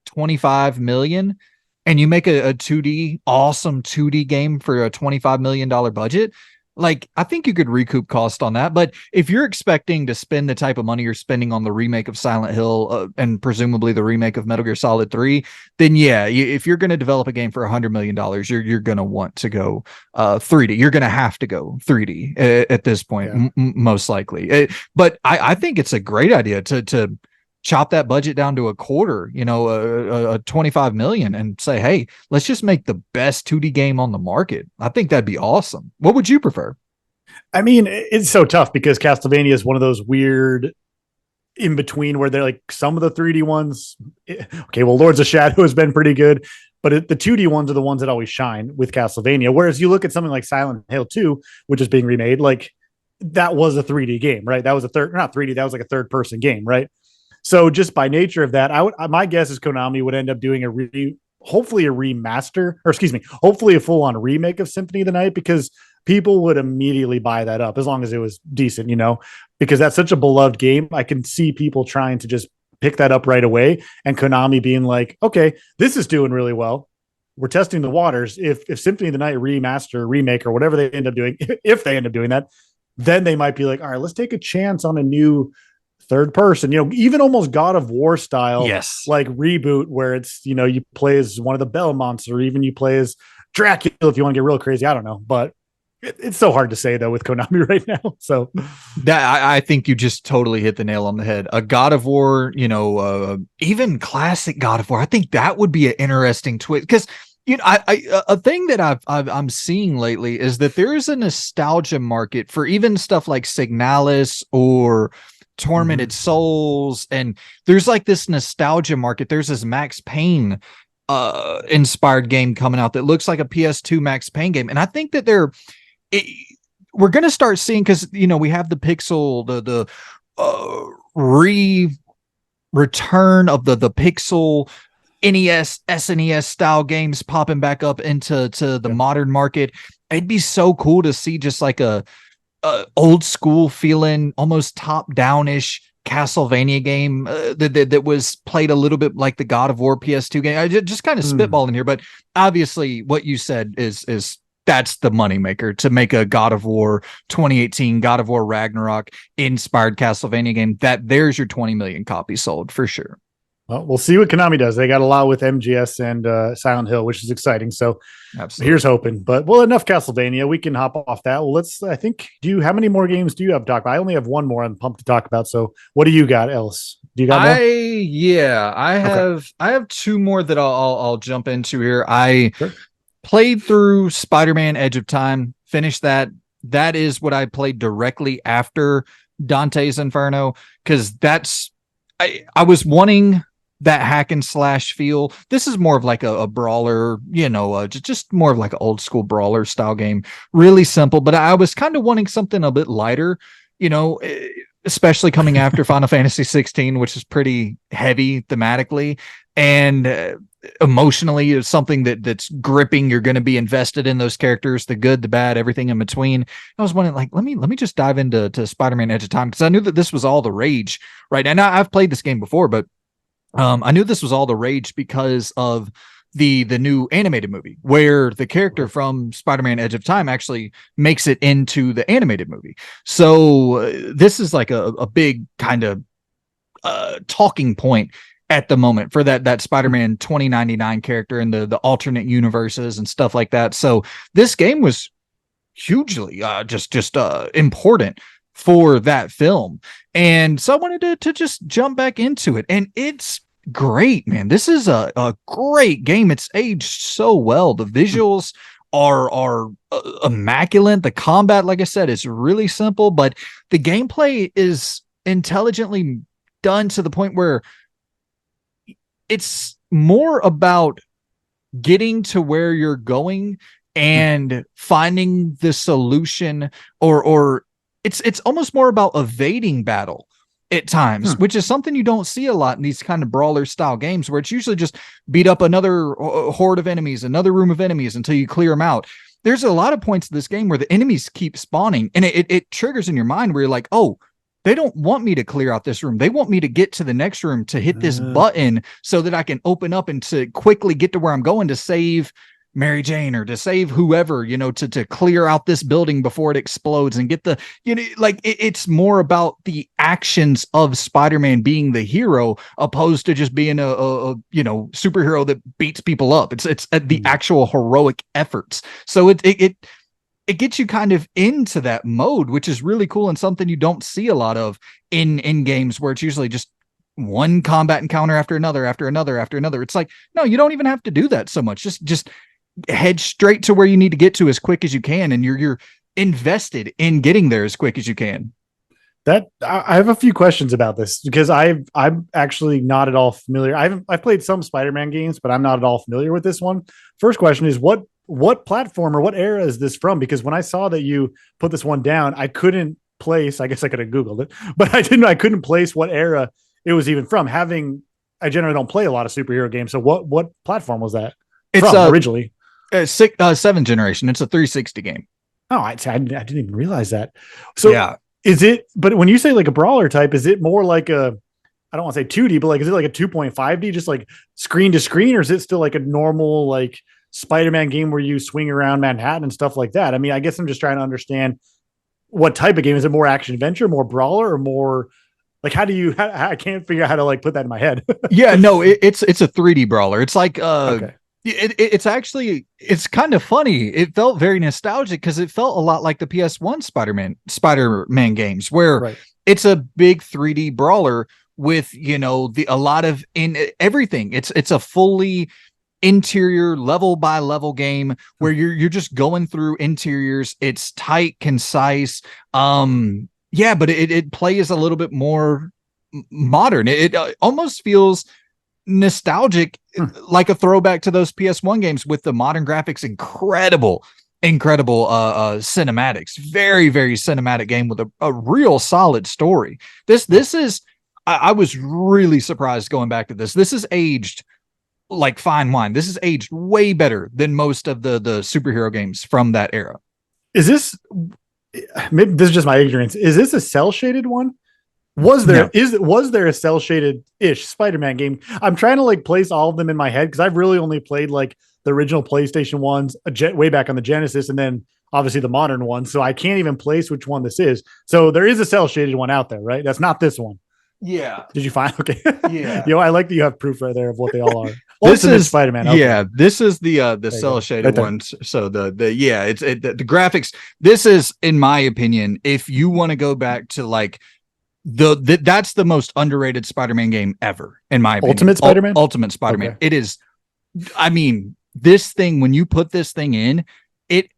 S1: 25 million and you make a 2D awesome 2D game for a $25 million budget, like I think you could recoup cost on that. But if you're expecting to spend the type of money you're spending on the remake of Silent Hill and presumably the remake of Metal Gear Solid 3, then yeah, if you're going to develop a game for $100 million, you're going to want to go 3D. You're going to have to go 3D at this point, most likely. But I think it's a great idea to chop that budget down to a quarter, a 25 million, and say, hey, let's just make the best 2D game on the market. I think that'd be awesome. What would you prefer?
S2: I mean, it's so tough because Castlevania is one of those weird in between where they're like some of the 3D ones. Okay, well, Lords of Shadow has been pretty good, but the 2D ones are the ones that always shine with Castlevania. Whereas you look at something like Silent Hill 2, which is being remade, like that was a 3D game, right? That was not 3D, that was like a third person game, right? So just by nature of that, my guess is Konami would end up doing hopefully a remaster, or excuse me, hopefully a full on remake of Symphony of the Night, because people would immediately buy that up as long as it was decent, because that's such a beloved game. I can see people trying to just pick that up right away, and Konami being like, okay, this is doing really well. We're testing the waters. If Symphony of the Night remaster, remake, or whatever they end up doing, if they end up doing that, then they might be like, all right, let's take a chance on a new third person, even almost God of War style, like reboot where it's, you play as one of the Belmonts, or even you play as Dracula if you want to get real crazy. I don't know, but it's so hard to say though with Konami right now. So
S1: that I think you just totally hit the nail on the head. A God of War, even classic God of War. I think that would be an interesting twist because a thing that I'm seeing lately is that there is a nostalgia market for even stuff like Signalis or Tormented Souls, and there's like this nostalgia market. There's this Max Payne inspired game coming out that looks like a PS2 Max Payne game, and I think that we're gonna start seeing, because we have the pixel, the return of the pixel NES, SNES style games popping back up into the modern market. It'd be so cool to see just like a old school feeling, almost top downish Castlevania game that was played a little bit like the God of War PS2 game. I just kind of spitballing here, but obviously what you said is that's the moneymaker, to make a God of War 2018 God of War Ragnarok inspired Castlevania game. There's your 20 million copies sold for sure.
S2: Well, we'll see what Konami does. They got a lot with MGS and Silent Hill, which is exciting. So here's hoping. But enough Castlevania. We can hop off that. Well, how many more games do you have to talk about? I only have one more I'm pumped to talk about. So what do you got else? Do you got more?
S1: I have two more that I'll jump into here. I played through Spider-Man Edge of Time, finished that. That is what I played directly after Dante's Inferno, because I was wanting that hack and slash feel. This is more of like a brawler, just more of like an old school brawler style game. Really simple, but I was kind of wanting something a bit lighter, especially coming after Final Fantasy 16, which is pretty heavy thematically and emotionally. Is something that's gripping. You're going to be invested in those characters, the good, the bad, everything in between. I was wondering, like, let me just dive into Spider-Man Edge of Time, because I knew that this was all the rage, right? And I've played this game before, but I knew this was all the rage because of the new animated movie, where the character from Spider-Man Edge of Time actually makes it into the animated movie. So this is like a big kind of talking point at the moment for that Spider-Man 2099 character and the alternate universes and stuff like that. So this game was hugely just important for that film. And so I wanted to just jump back into it, and it's great, man. This is a great game. It's aged so well. The visuals are immaculate. The combat, like I said, is really simple, but the gameplay is intelligently done to the point where it's more about getting to where you're going and finding the solution, or it's almost more about evading battle at times, which is something you don't see a lot in these kind of brawler style games, where it's usually just beat up another horde of enemies, another room of enemies until you clear them out. There's a lot of points in this game where the enemies keep spawning, and it triggers in your mind where you're like, oh, they don't want me to clear out this room. They want me to get to the next room to hit this button so that I can open up and to quickly get to where I'm going to save Mary Jane or to save whoever, you know, to clear out this building before it explodes and get the, you know, like it's more about the actions of Spider-Man being the hero opposed to just being a you know, superhero that beats people up. It's the actual heroic efforts. So it gets you kind of into that mode, which is really cool and something you don't see a lot of in games where it's usually just one combat encounter after another, after another, after another. It's like, no, you don't even have to do that so much. Just head straight to where you need to get to as quick as you can, and you're invested in getting there as quick as you can.
S2: That I have a few questions about this because I'm actually not at all familiar. I've played some Spider-Man games, but I'm not at all familiar with this one. First question is what platform or what era is this from? Because when I saw that you put this one down, I couldn't place. I guess I could have Googled it, but I couldn't place what era it was even from. I generally don't play a lot of superhero games, so what platform was that?
S1: It's
S2: from originally.
S1: 7th generation. It's a 360 game.
S2: Oh, I didn't even realize that. So
S1: yeah,
S2: is it? But when you say like a brawler type, is it more like a? I don't want to say 2D, but like is it like a 2.5D, just like screen to screen, or is it still like a normal like Spider-Man game where you swing around Manhattan and stuff like that? I mean, I guess I'm just trying to understand what type of game is it. More action adventure, more brawler, or more like I can't figure out how to like put that in my head.
S1: Yeah, no, it's a 3D brawler. It's like
S2: okay.
S1: It's actually, it's kind of funny. It felt very nostalgic because it felt a lot like the PS1 Spider-Man games, where it's a big 3D brawler with, you know, a lot of in everything. It's a fully interior level by level game where you're just going through interiors. It's tight, concise. Yeah, but it plays a little bit more modern. It almost feels nostalgic, like a throwback to those PS1 games with the modern graphics. Incredible cinematics. Very, very cinematic game with a real solid story. This is, I was really surprised going back to this. This is aged like fine wine. This is aged way better than most of the superhero games from that era.
S2: Is this, maybe this is just my ignorance, is this a cell shaded one? Was there a cell shaded ish Spider-Man game? I'm trying to like place all of them in my head because I've really only played like the original PlayStation ones way back on the Genesis, and then obviously the modern one. So I can't even place which one this is. So there is a cell shaded one out there, right? That's not this one.
S1: Yeah.
S2: Did you find? Okay.
S1: Yeah.
S2: You know, I like that you have proof right there of what they all are.
S1: This is
S2: Spider-Man. Okay.
S1: Yeah, this is the cell shaded ones. So the graphics. This is, in my opinion, if you want to go back to like that's the most underrated Spider-Man game ever, in my opinion. Ultimate Spider-Man. Okay. It is. I mean, this thing, when you put this thing in, it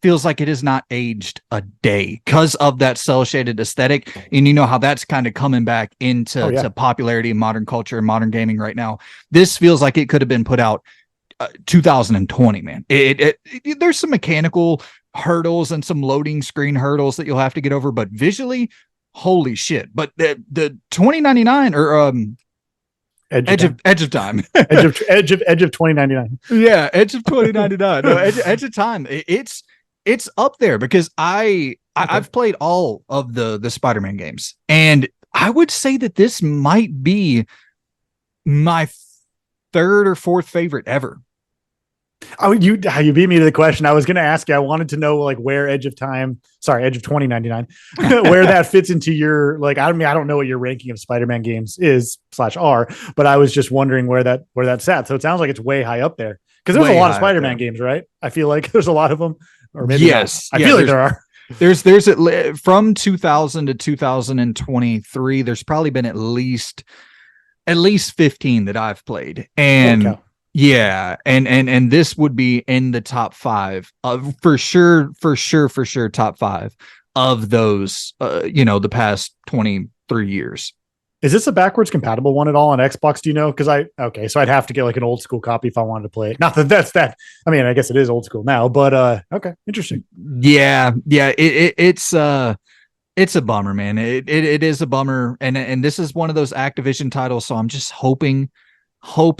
S1: feels like it is not aged a day because of that cell shaded aesthetic. And you know how that's kind of coming back into to popularity in modern culture and modern gaming right now. This feels like it could have been put out 2020, man. There's some mechanical hurdles and some loading screen hurdles that you'll have to get over, but visually, holy shit. But the 2099 or Edge of Time.
S2: Edge of 2099.
S1: Yeah, Edge of 2099. No, Edge of Time. It's up there because I've played all of the Spider-Man games, and I would say that this might be my third or fourth favorite ever.
S2: Oh, you beat me to the question. I was going to ask you. I wanted to know like where Edge of 2099, where that fits into your like. I mean, I don't know what your ranking of Spider-Man games is /R, but I was just wondering where that's at. So it sounds like it's way high up there because there's a lot of Spider-Man games, right? I feel like there's a lot of them, or maybe
S1: yes,
S2: I feel like there are.
S1: There's from 2000 to 2023. There's probably been at least 15 that I've played, and. Yeah, and this would be in the top 5 of for sure top 5 of those the past 23 years.
S2: Is this a backwards compatible one at all on Xbox? Do you know? Okay, so I'd have to get like an old school copy if I wanted to play it. Not that that's that. I mean, I guess it is old school now, but okay, interesting.
S1: Yeah, it's a bummer, man. It is a bummer, and this is one of those Activision titles. So I'm just hoping. I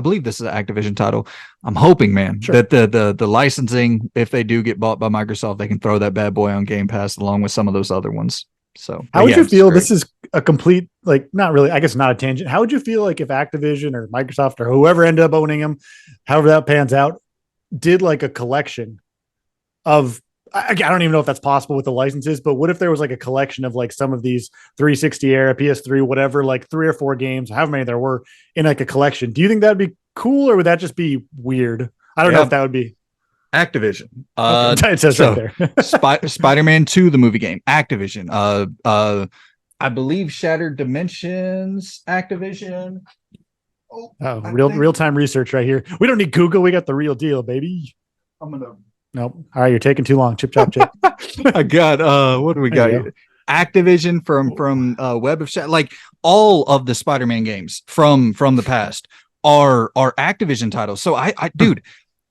S1: believe this is an Activision title. I'm hoping, man, that the licensing, if they do get bought by Microsoft, they can throw that bad boy on Game Pass along with some of those other ones. So
S2: how would you feel? This is a complete, like, not really, I guess not a tangent. How would you feel like if Activision or Microsoft or whoever ended up owning them, however that pans out, did like a collection of, I don't even know if that's possible with the licenses, but what if there was like a collection of like some of these 360 era, PS3, whatever, like 3 or 4 games, however many there were in like a collection? Do you think that'd be cool or would that just be weird? I don't know if that would be.
S1: Activision.
S2: Okay. It says right there.
S1: Spider-Man 2, the movie game. Activision. I believe Shattered Dimensions. Activision.
S2: Real time research right here. We don't need Google. We got the real deal, baby. Nope. All right, you're taking too long. Chip chop chip.
S1: I got what do we got? Activision from Web of Shadows. Like all of the Spider-Man games from the past are Activision titles. So dude,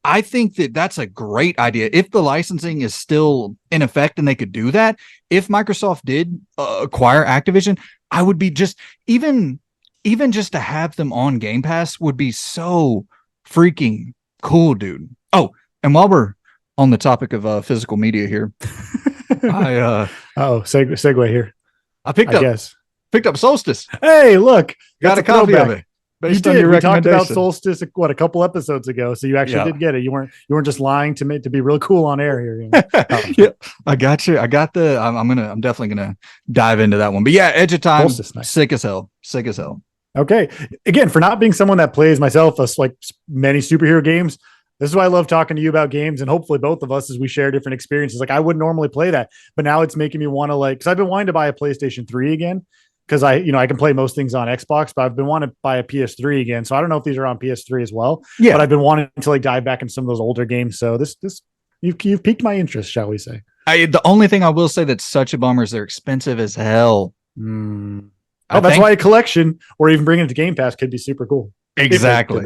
S1: I think that's a great idea. If the licensing is still in effect and they could do that, if Microsoft did acquire Activision, I would be just even just to have them on Game Pass would be so freaking cool, dude. Oh, and while we're on the topic of physical media here,
S2: segue here.
S1: I picked up Solstice.
S2: Hey, look,
S1: got a copy of it.
S2: You did. We talked about Solstice a couple episodes ago, so you actually did get it. You weren't just lying to be real cool on air here. You know?
S1: Yeah, I got you. I'm definitely gonna dive into that one. But yeah, Edge of Time, nice. Sick as hell.
S2: Okay, again, for not being someone that plays myself like many superhero games, this is why I love talking to you about games, and hopefully both of us as we share different experiences. Like I wouldn't normally play that, but now it's making me want to because I've been wanting to buy a PlayStation 3 again. Because I can play most things on Xbox, but I've been wanting to buy a PS3 again. So I don't know if these are on PS3 as well. Yeah, but I've been wanting to dive back in some of those older games. So you've piqued my interest, shall we say?
S1: The only thing I will say that's such a bummer is they're expensive as hell.
S2: That's why a collection or even bringing it to Game Pass could be super cool.
S1: Exactly.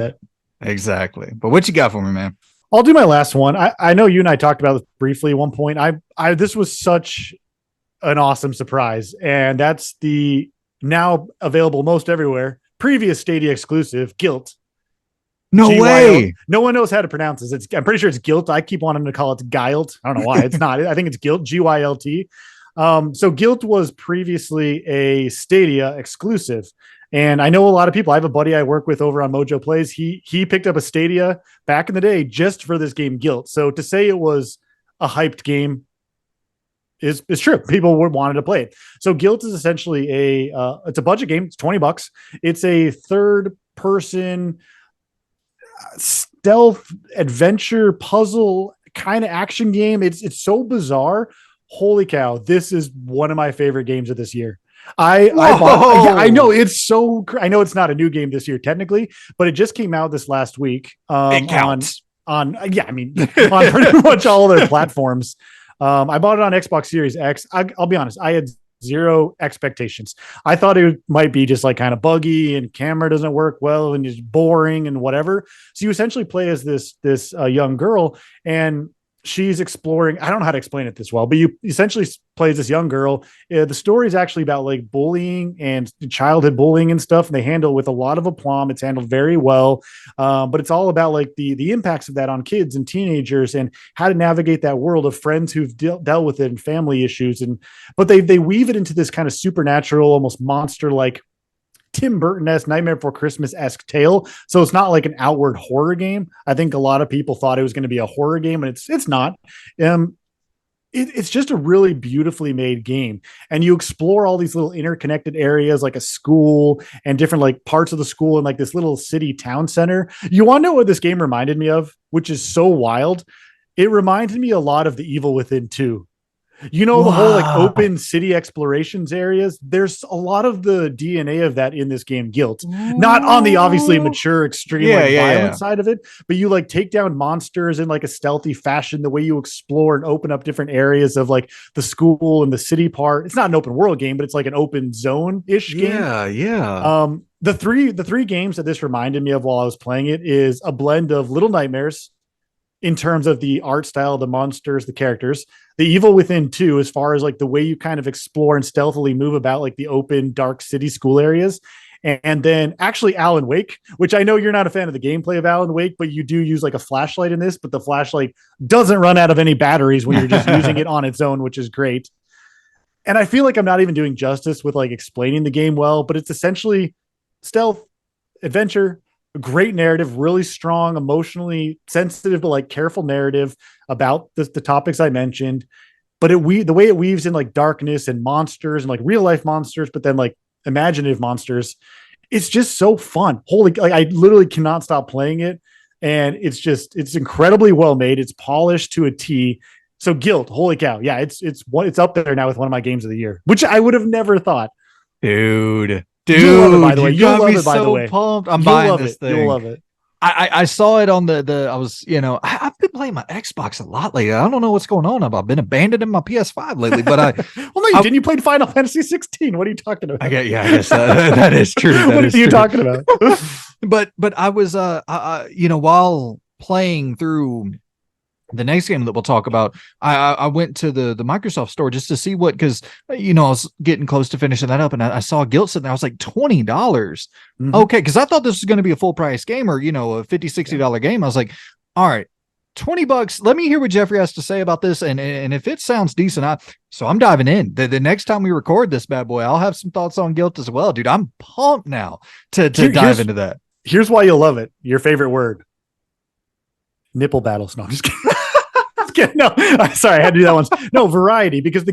S1: But what you got for me, man?
S2: I'll do my last one. I know you and I talked about this briefly at one point. This was such an awesome surprise, and that's the now available most everywhere previous Stadia exclusive Gylt.
S1: No way.
S2: No one knows how to pronounce this. I'm pretty sure it's Gylt. I keep wanting to call it Gylt. I don't know why. It's not. I think it's Gylt, Gylt. So Gylt was previously a Stadia exclusive, and I know a lot of people. I have a buddy I work with over on Mojo Plays. He picked up a Stadia back in the day just for this game Gylt. So to say it was a hyped game is true. People wanted to play it. So Gylt is essentially it's a budget game. It's $20. It's a third person stealth adventure puzzle kind of action game. It's so bizarre. Holy cow. This is one of my favorite games of this year. I know it's I know it's not a new game this year technically, but it just came out this last week.
S1: It counts
S2: on pretty much all their platforms. I bought it on Xbox Series X. I'll be honest, I had zero expectations. I thought it might be just kind of buggy and camera doesn't work well and just boring and whatever. So you essentially play as this young girl, and she's exploring. I don't know how to explain it this well, but you essentially play as this young girl. The story is actually about bullying and childhood bullying and stuff, and they handle it with a lot of aplomb. It's handled very well, but it's all about the impacts of that on kids and teenagers and how to navigate that world of friends who've dealt with it and family issues. But they weave it into this kind of supernatural, almost monster-like Tim Burton-esque Nightmare Before Christmas-esque tale. So it's not like an outward horror game. I think a lot of people thought it was going to be a horror game, and it's not. It's just a really beautifully made game. And you explore all these little interconnected areas, like a school and different parts of the school and this little city town center. You want to know what this game reminded me of, which is so wild? It reminded me a lot of The Evil Within 2. You know, the whole like open city explorations areas, there's a lot of the DNA of that in this game, Gylt. Not on the obviously mature, extreme, violent side of it, but you like take down monsters in like a stealthy fashion, the way you explore and open up different areas of like the school and the city part. It's not an open world game, but it's like an open zone-ish game.
S1: Yeah.
S2: The three games that this reminded me of while I was playing it is a blend of Little Nightmares in terms of the art style, the monsters, the characters, the Evil Within 2, as far as like the way you kind of explore and stealthily move about like the open, dark city school areas. And then actually Alan Wake, which I know you're not a fan of the gameplay of Alan Wake, but you do use like a flashlight in this, but the flashlight doesn't run out of any batteries when you're just using it on its own, which is great. And I feel like I'm not even doing justice with like explaining the game well, but it's essentially stealth, adventure, great narrative, really strong, emotionally sensitive, but like careful narrative about the topics I mentioned. But the way it weaves in like darkness and monsters and like real life monsters, but then like imaginative monsters, it's just so fun. Like I literally cannot stop playing it. And it's incredibly well made. It's polished to a T. So Gylt, holy cow. Yeah, it's up there now with one of my games of the year, which I would have never thought.
S1: Dude,
S2: you'll love it, by the way.
S1: You'll love it, by the way. Pumped. I'm buying this thing.
S2: You'll love it.
S1: I saw it on I was, I've been playing my Xbox a lot lately. I don't know what's going on. I've been abandoning my PS5 lately, but
S2: didn't you play Final Fantasy 16? What are you talking about?
S1: I guess that is true.
S2: What are you talking about?
S1: but I was, while playing through the next game that we'll talk about, I went to the Microsoft store just to see because I was getting close to finishing that up, and I saw Gylt sitting there. I was like, $20. Mm-hmm. Okay, because I thought this was going to be a full price game, or a $50, $60 game. I was like, all right, $20. Let me hear what Jeffrey has to say about this, and if it sounds decent, so I'm diving in. The next time we record this bad boy, I'll have some thoughts on Gylt as well, dude. I'm pumped now to dive into that.
S2: Here's why you'll love it. Your favorite word: nipple battles. No, I'm just kidding. No, sorry, I had to do that once. No, variety, because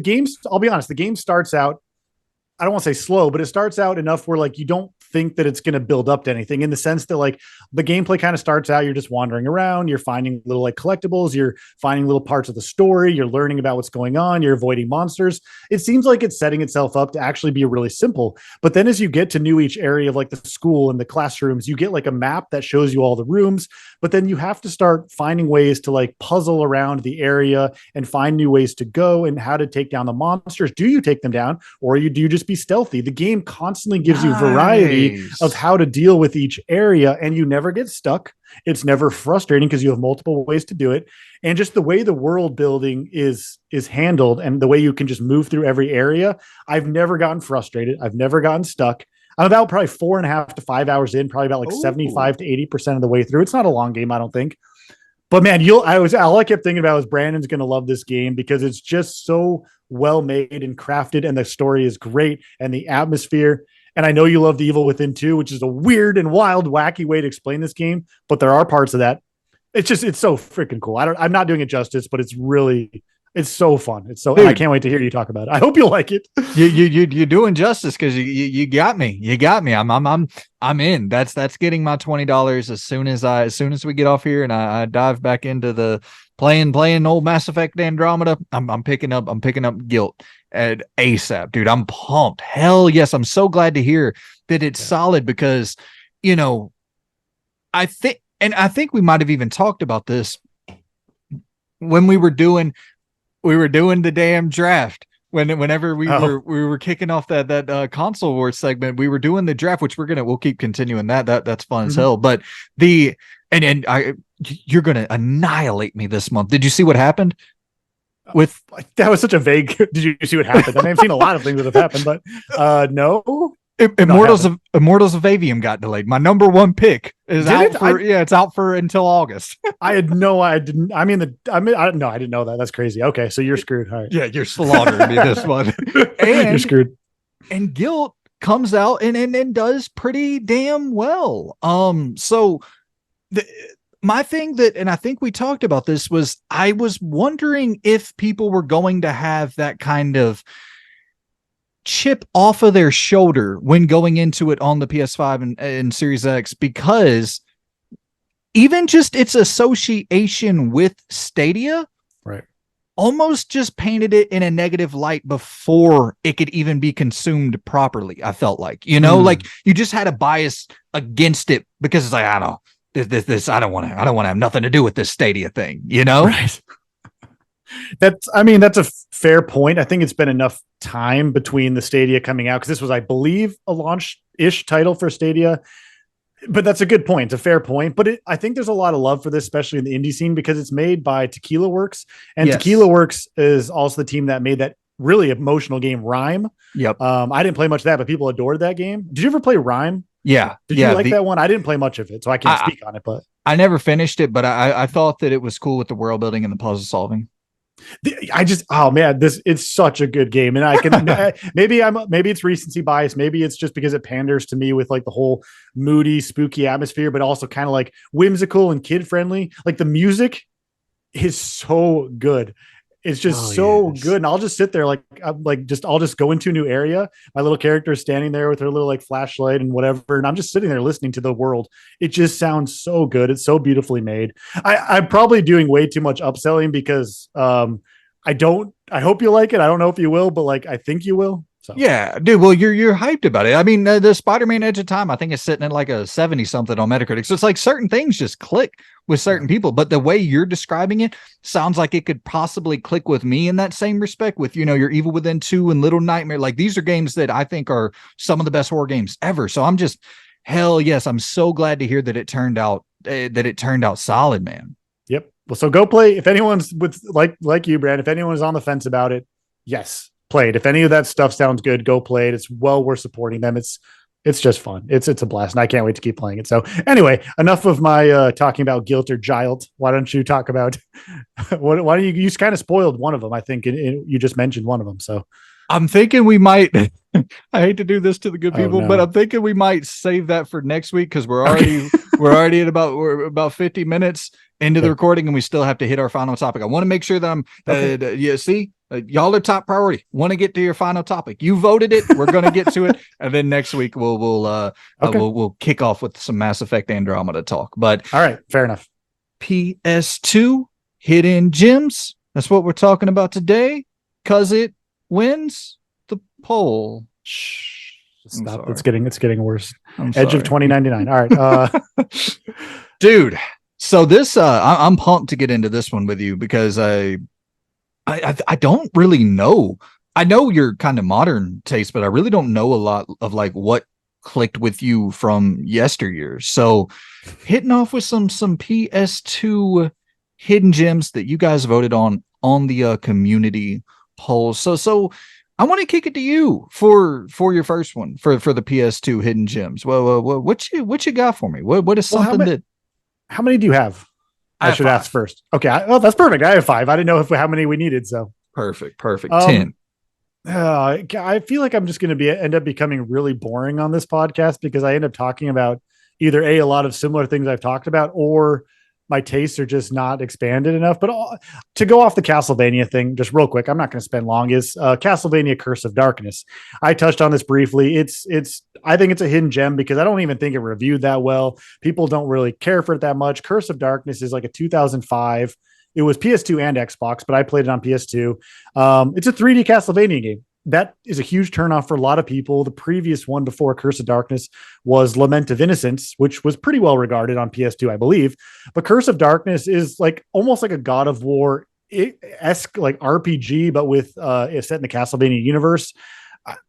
S2: I'll be honest, the game starts out, I don't want to say slow, but it starts out enough where like you don't think that it's going to build up to anything, in the sense that like the gameplay kind of starts out, you're just wandering around, you're finding little like collectibles, you're finding little parts of the story, you're learning about what's going on, you're avoiding monsters. It seems like it's setting itself up to actually be really simple. But then as you get to know each area of like the school and the classrooms, you get like a map that shows you all the rooms, but then you have to start finding ways to like puzzle around the area and find new ways to go and how to take down the monsters. Do you take them down, or do you just be stealthy? The game constantly gives you variety of how to deal with each area, and you never get stuck. It's never frustrating because you have multiple ways to do it. And just the way the world building is handled, and the way you can just move through every area, I've never gotten frustrated. I've never gotten stuck. I'm about probably 4.5 to 5 hours in, probably about like 75 to 80% of the way through. It's not a long game, I don't think. But man, all I kept thinking about was Brandon's going to love this game because it's just so well made and crafted, and the story is great, and the atmosphere. And I know you love the Evil Within 2, which is a weird and wild, wacky way to explain this game, but there are parts of that. It's so freaking cool. I'm not doing it justice, but it's so fun. I can't wait to hear you talk about it. I hope you'll like it.
S1: You're doing justice, because you got me. You got me. I'm in. That's getting my $20 as soon as we get off here and I dive back into the playing old Mass Effect Andromeda. I'm picking up Gylt at ASAP, dude. I'm pumped. Hell yes. I'm so glad to hear that it's solid, because I think we might have even talked about this when we were doing the damn draft. Whenever we were kicking off that console wars segment, we were doing the draft, which we'll keep continuing that's fun as hell. But you're gonna annihilate me this month. Did you see what happened?
S2: That was such a vague. Did you see what happened? I mean, I've seen a lot of things that have happened, but no.
S1: Immortals of Avium got delayed. My number one pick is it's out for until August.
S2: I had no, I didn't. I didn't know that. That's crazy. Okay, so you're screwed. All right.
S1: Yeah, you're slaughtering me this one. And
S2: you're screwed.
S1: And Gylt comes out and does pretty damn well. So my thing and I think we talked about this, was I was wondering if people were going to have that kind of chip off of their shoulder when going into it on the PS5 and Series X, because even just its association with Stadia,
S2: right,
S1: almost just painted it in a negative light before it could even be consumed properly. I felt like, like you just had a bias against it because it's like, I don't know, this I don't want to have nothing to do with this Stadia thing,
S2: Right. That's a fair point. I think it's been enough time between the Stadia coming out, because this was, I believe, a launch-ish title for Stadia. But that's a good point. It's a fair point. But I think there's a lot of love for this, especially in the indie scene, because it's made by Tequila Works. And yes. Tequila Works is also the team that made that really emotional game, Rhyme.
S1: Yep.
S2: I didn't play much of that, but people adored that game. Did you ever play Rhyme?
S1: Yeah.
S2: Did you like that one? I didn't play much of it, so I can't speak on it. But
S1: I never finished it, but I thought that it was cool with the world building and the puzzle solving.
S2: It's such a good game. And I can, maybe it's recency bias. Maybe it's just because it panders to me with like the whole moody, spooky atmosphere, but also kind of like whimsical and kid friendly. Like the music is so good. It's just good. And I'll just sit there I'll just go into a new area. My little character is standing there with her little like flashlight and whatever. And I'm just sitting there listening to the world. It just sounds so good. It's so beautifully made. I'm probably doing way too much upselling because I hope you like it. I don't know if you will, but like, I think you will. So.
S1: Yeah, dude. Well, you're hyped about it. I mean, the Spider-Man Edge of Time, I think, is sitting at like a 70 something on Metacritic. So it's like certain things just click with certain people, but the way you're describing it sounds like it could possibly click with me in that same respect. With your Evil Within 2 and Little Nightmare. Like these are games that I think are some of the best horror games ever. So I'm just hell yes. I'm so glad to hear that it turned out solid, man.
S2: Yep. Well, so go play. If anyone's with like you, Brad, if anyone's on the fence about it, yes. Play it. If any of that stuff sounds good, go play it. It's well worth supporting them. It's just fun. It's a blast, and I can't wait to keep playing it. So anyway, enough of my talking about Gylt or Gylt. Why don't you talk about why don't you kind of spoiled one of them? I think you just mentioned one of them. So
S1: I'm thinking we might. I hate to do this to the good people, but I'm thinking we might save that for next week because we're already at about 50 minutes into the recording, and we still have to hit our final topic. I want to make sure that y'all are top priority. Want to get to your final topic. You voted it. We're going to get to it. And then next week we'll kick off with some Mass Effect Andromeda talk. But
S2: all right, fair enough.
S1: PS2 hidden gems. That's what we're talking about today, because it wins the poll.
S2: Shh. Stop. It's getting worse.
S1: Edge
S2: of 2099. All right.
S1: Dude. So this I'm pumped to get into this one with you because I don't really know. I know your kind of modern taste, but I really don't know a lot of like what clicked with you from yesteryear. So hitting off with some PS2 hidden gems that you guys voted on the community poll. So I want to kick it to you for your first one for the PS2 hidden gems. Well, what you got for me? What is something that?
S2: How many do you have? I should ask first. Okay. That's perfect. I have 5. I didn't know how many we needed. So
S1: perfect. 10.
S2: I feel like I'm just going to end up becoming really boring on this podcast because I end up talking about either a lot of similar things I've talked about, or my tastes are just not expanded enough. But to go off the Castlevania thing, just real quick, I'm not going to spend long, is Castlevania Curse of Darkness. I touched on this briefly. I think it's a hidden gem because I don't even think it reviewed that well. People don't really care for it that much. Curse of Darkness is like a 2005. It was PS2 and Xbox, but I played it on PS2. It's a 3D Castlevania game. That is a huge turnoff for a lot of people. The previous one before Curse of Darkness was Lament of Innocence, which was pretty well regarded on PS2, I believe. But Curse of Darkness is like almost like a God of War-esque like RPG, but with set in the Castlevania universe.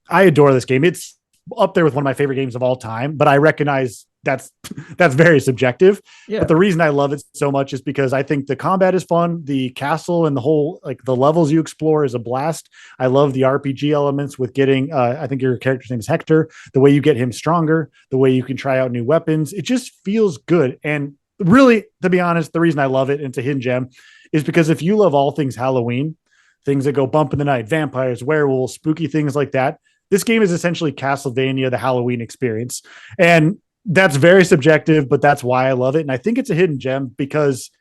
S2: I adore this game. It's up there with one of my favorite games of all time, but I recognize that's very subjective.
S1: Yeah.
S2: But the reason I love it so much is because I think the combat is fun. The castle and the whole, like the levels you explore is a blast. I love the RPG elements with getting, I think your character's name is Hector, the way you get him stronger, the way you can try out new weapons. It just feels good. And really, to be honest, the reason I love it, and it's a hidden gem, is because if you love all things Halloween, things that go bump in the night, vampires, werewolves, spooky things like that, this game is essentially Castlevania, the Halloween experience. And that's very subjective, but that's why I love it. And I think it's a hidden gem because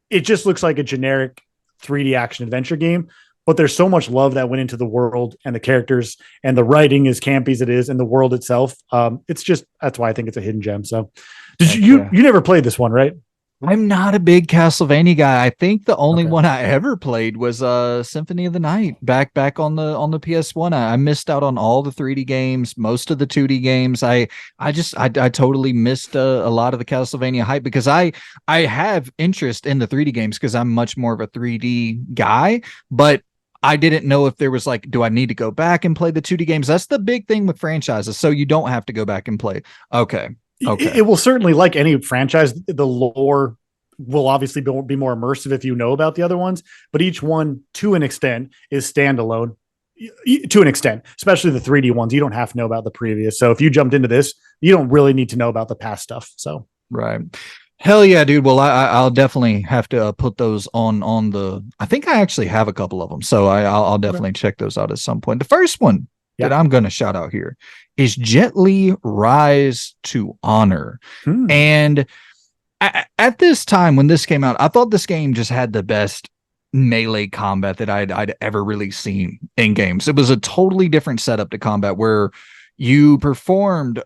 S2: it just looks like a generic 3D action adventure game, but there's so much love that went into the world and the characters, and the writing, as campy as it is, and the world itself. That's why I think it's a hidden gem. So you never played this one, right?
S1: I'm not a big Castlevania guy. I think the only
S2: Okay.
S1: one I ever played was Symphony of the Night back on the PS1. I missed out on all the 3D games, most of the 2D games. I totally missed a lot of the Castlevania hype because I have interest in the 3D games because I'm much more of a 3D guy, but I didn't know if there was like, do I need to go back and play the 2D games? That's the big thing with franchises. So you don't have to go back and play. Okay. Okay.
S2: It will certainly, like any franchise, the lore will obviously be more immersive if you know about the other ones, but each one to an extent is standalone to an extent, especially the 3D ones. You don't have to know about the previous. So if you jumped into this, you don't really need to know about the past stuff. So,
S1: Right. Hell yeah, dude. Well, I'll definitely have to put those on the. I think I actually have a couple of them, so I'll definitely check those out at some point. The first one that I'm going to shout out here is Jet Li Rise to Honor, and at this time when this came out, I thought this game just had the best melee combat that I'd ever really seen in games. It was a totally different setup to combat where you performed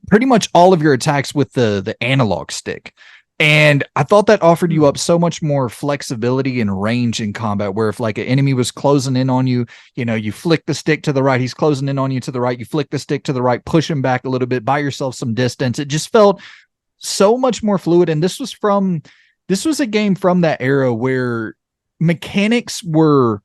S1: pretty much all of your attacks with the analog stick. And I thought that offered you up so much more flexibility and range in combat, where if like an enemy was closing in on you, you know, you flick the stick to the right, he's closing in on you to the right, you flick the stick to the right, push him back a little bit, buy yourself some distance. It just felt so much more fluid. And this was a game from that era where mechanics were,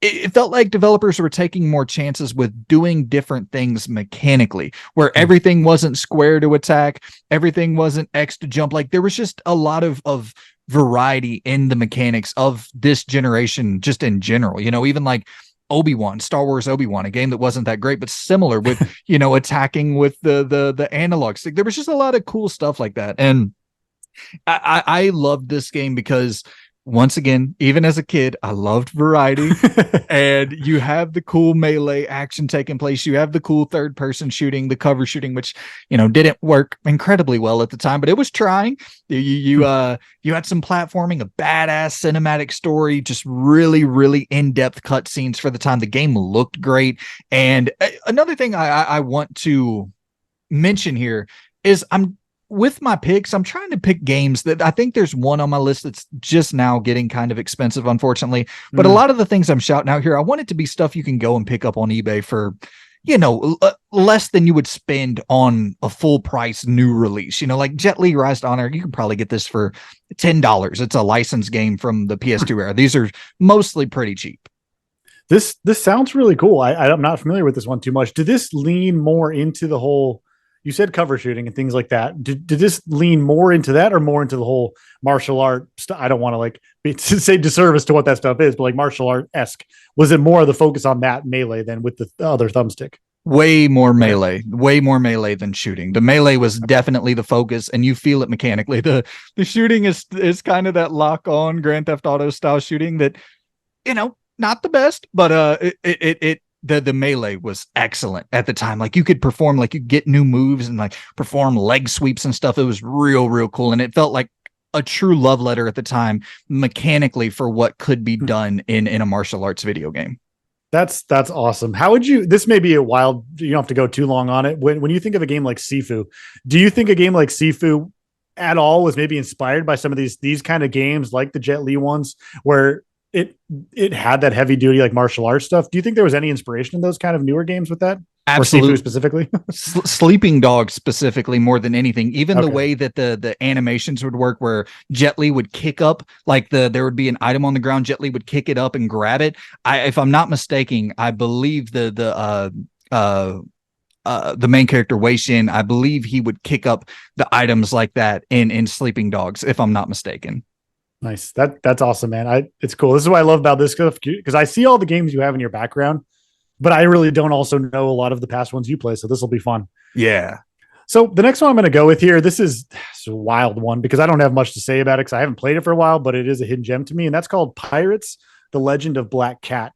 S1: it felt like developers were taking more chances with doing different things mechanically, where everything wasn't square to attack, everything wasn't X to jump. Like there was just a lot of variety in the mechanics of this generation, just in general, you know, even like Obi-Wan, Star Wars Obi-Wan, a game that wasn't that great, but similar with, you know, attacking with the analog stick. There was just a lot of cool stuff like that. And I loved this game because once again, even as a kid, I loved variety. And you have the cool melee action taking place. You have the cool third person shooting, the cover shooting, which, you know, didn't work incredibly well at the time, but it was trying. You had some platforming, a badass cinematic story, just really, really in-depth cutscenes for the time. The game looked great. And another thing I want to mention here is with my picks, I'm trying to pick games that I think there's one on my list that's just now getting kind of expensive, unfortunately. But a lot of the things I'm shouting out here, I want it to be stuff you can go and pick up on eBay for, you know, less than you would spend on a full price new release. You know, like Jet Li Rise to Honor, you can probably get this for $10. It's a licensed game from the PS2 era. These are mostly pretty cheap.
S2: This sounds really cool. I'm not familiar with this one too much. Did this lean more into the whole, you said cover shooting and things like that. Did this lean more into that or more into the whole martial art stuff? I don't want to like say disservice to what that stuff is, but like martial art-esque. Was it more of the focus on that melee than with the other thumbstick?
S1: Way more melee than shooting. The melee was definitely the focus, and you feel it mechanically. The shooting is kind of that lock on Grand Theft Auto style shooting that, you know, not the best, but the melee was excellent at the time. Like you could perform, like you get new moves and like perform leg sweeps and stuff. It was real cool. And it felt like a true love letter at the time mechanically for what could be done in a martial arts video game.
S2: That's awesome. How would you, this may be a wild, you don't have to go too long on it. When you think of a game like Sifu, do you think a game like Sifu at all was maybe inspired by some of these kind of games like the Jet Li ones where it had that heavy duty like martial arts stuff? Do you think there was any inspiration in those kind of newer games with that?
S1: Absolutely.
S2: Or Sifu specifically?
S1: Sleeping Dogs specifically more than anything. Even the way that the animations would work, where Jet Li would kick up, like there would be an item on the ground, Jet Li would kick it up and grab it. If I'm not mistaken, I believe the main character Wei Shin, I believe he would kick up the items like that in Sleeping Dogs, if I'm not mistaken.
S2: Nice. That's awesome, man. It's cool. This is what I love about this stuff, because I see all the games you have in your background, but I really don't also know a lot of the past ones you play. So this will be fun.
S1: Yeah.
S2: So the next one I'm going to go with here, this is a wild one because I don't have much to say about it because I haven't played it for a while, but it is a hidden gem to me. And that's called Pirates: The Legend of Black Cat.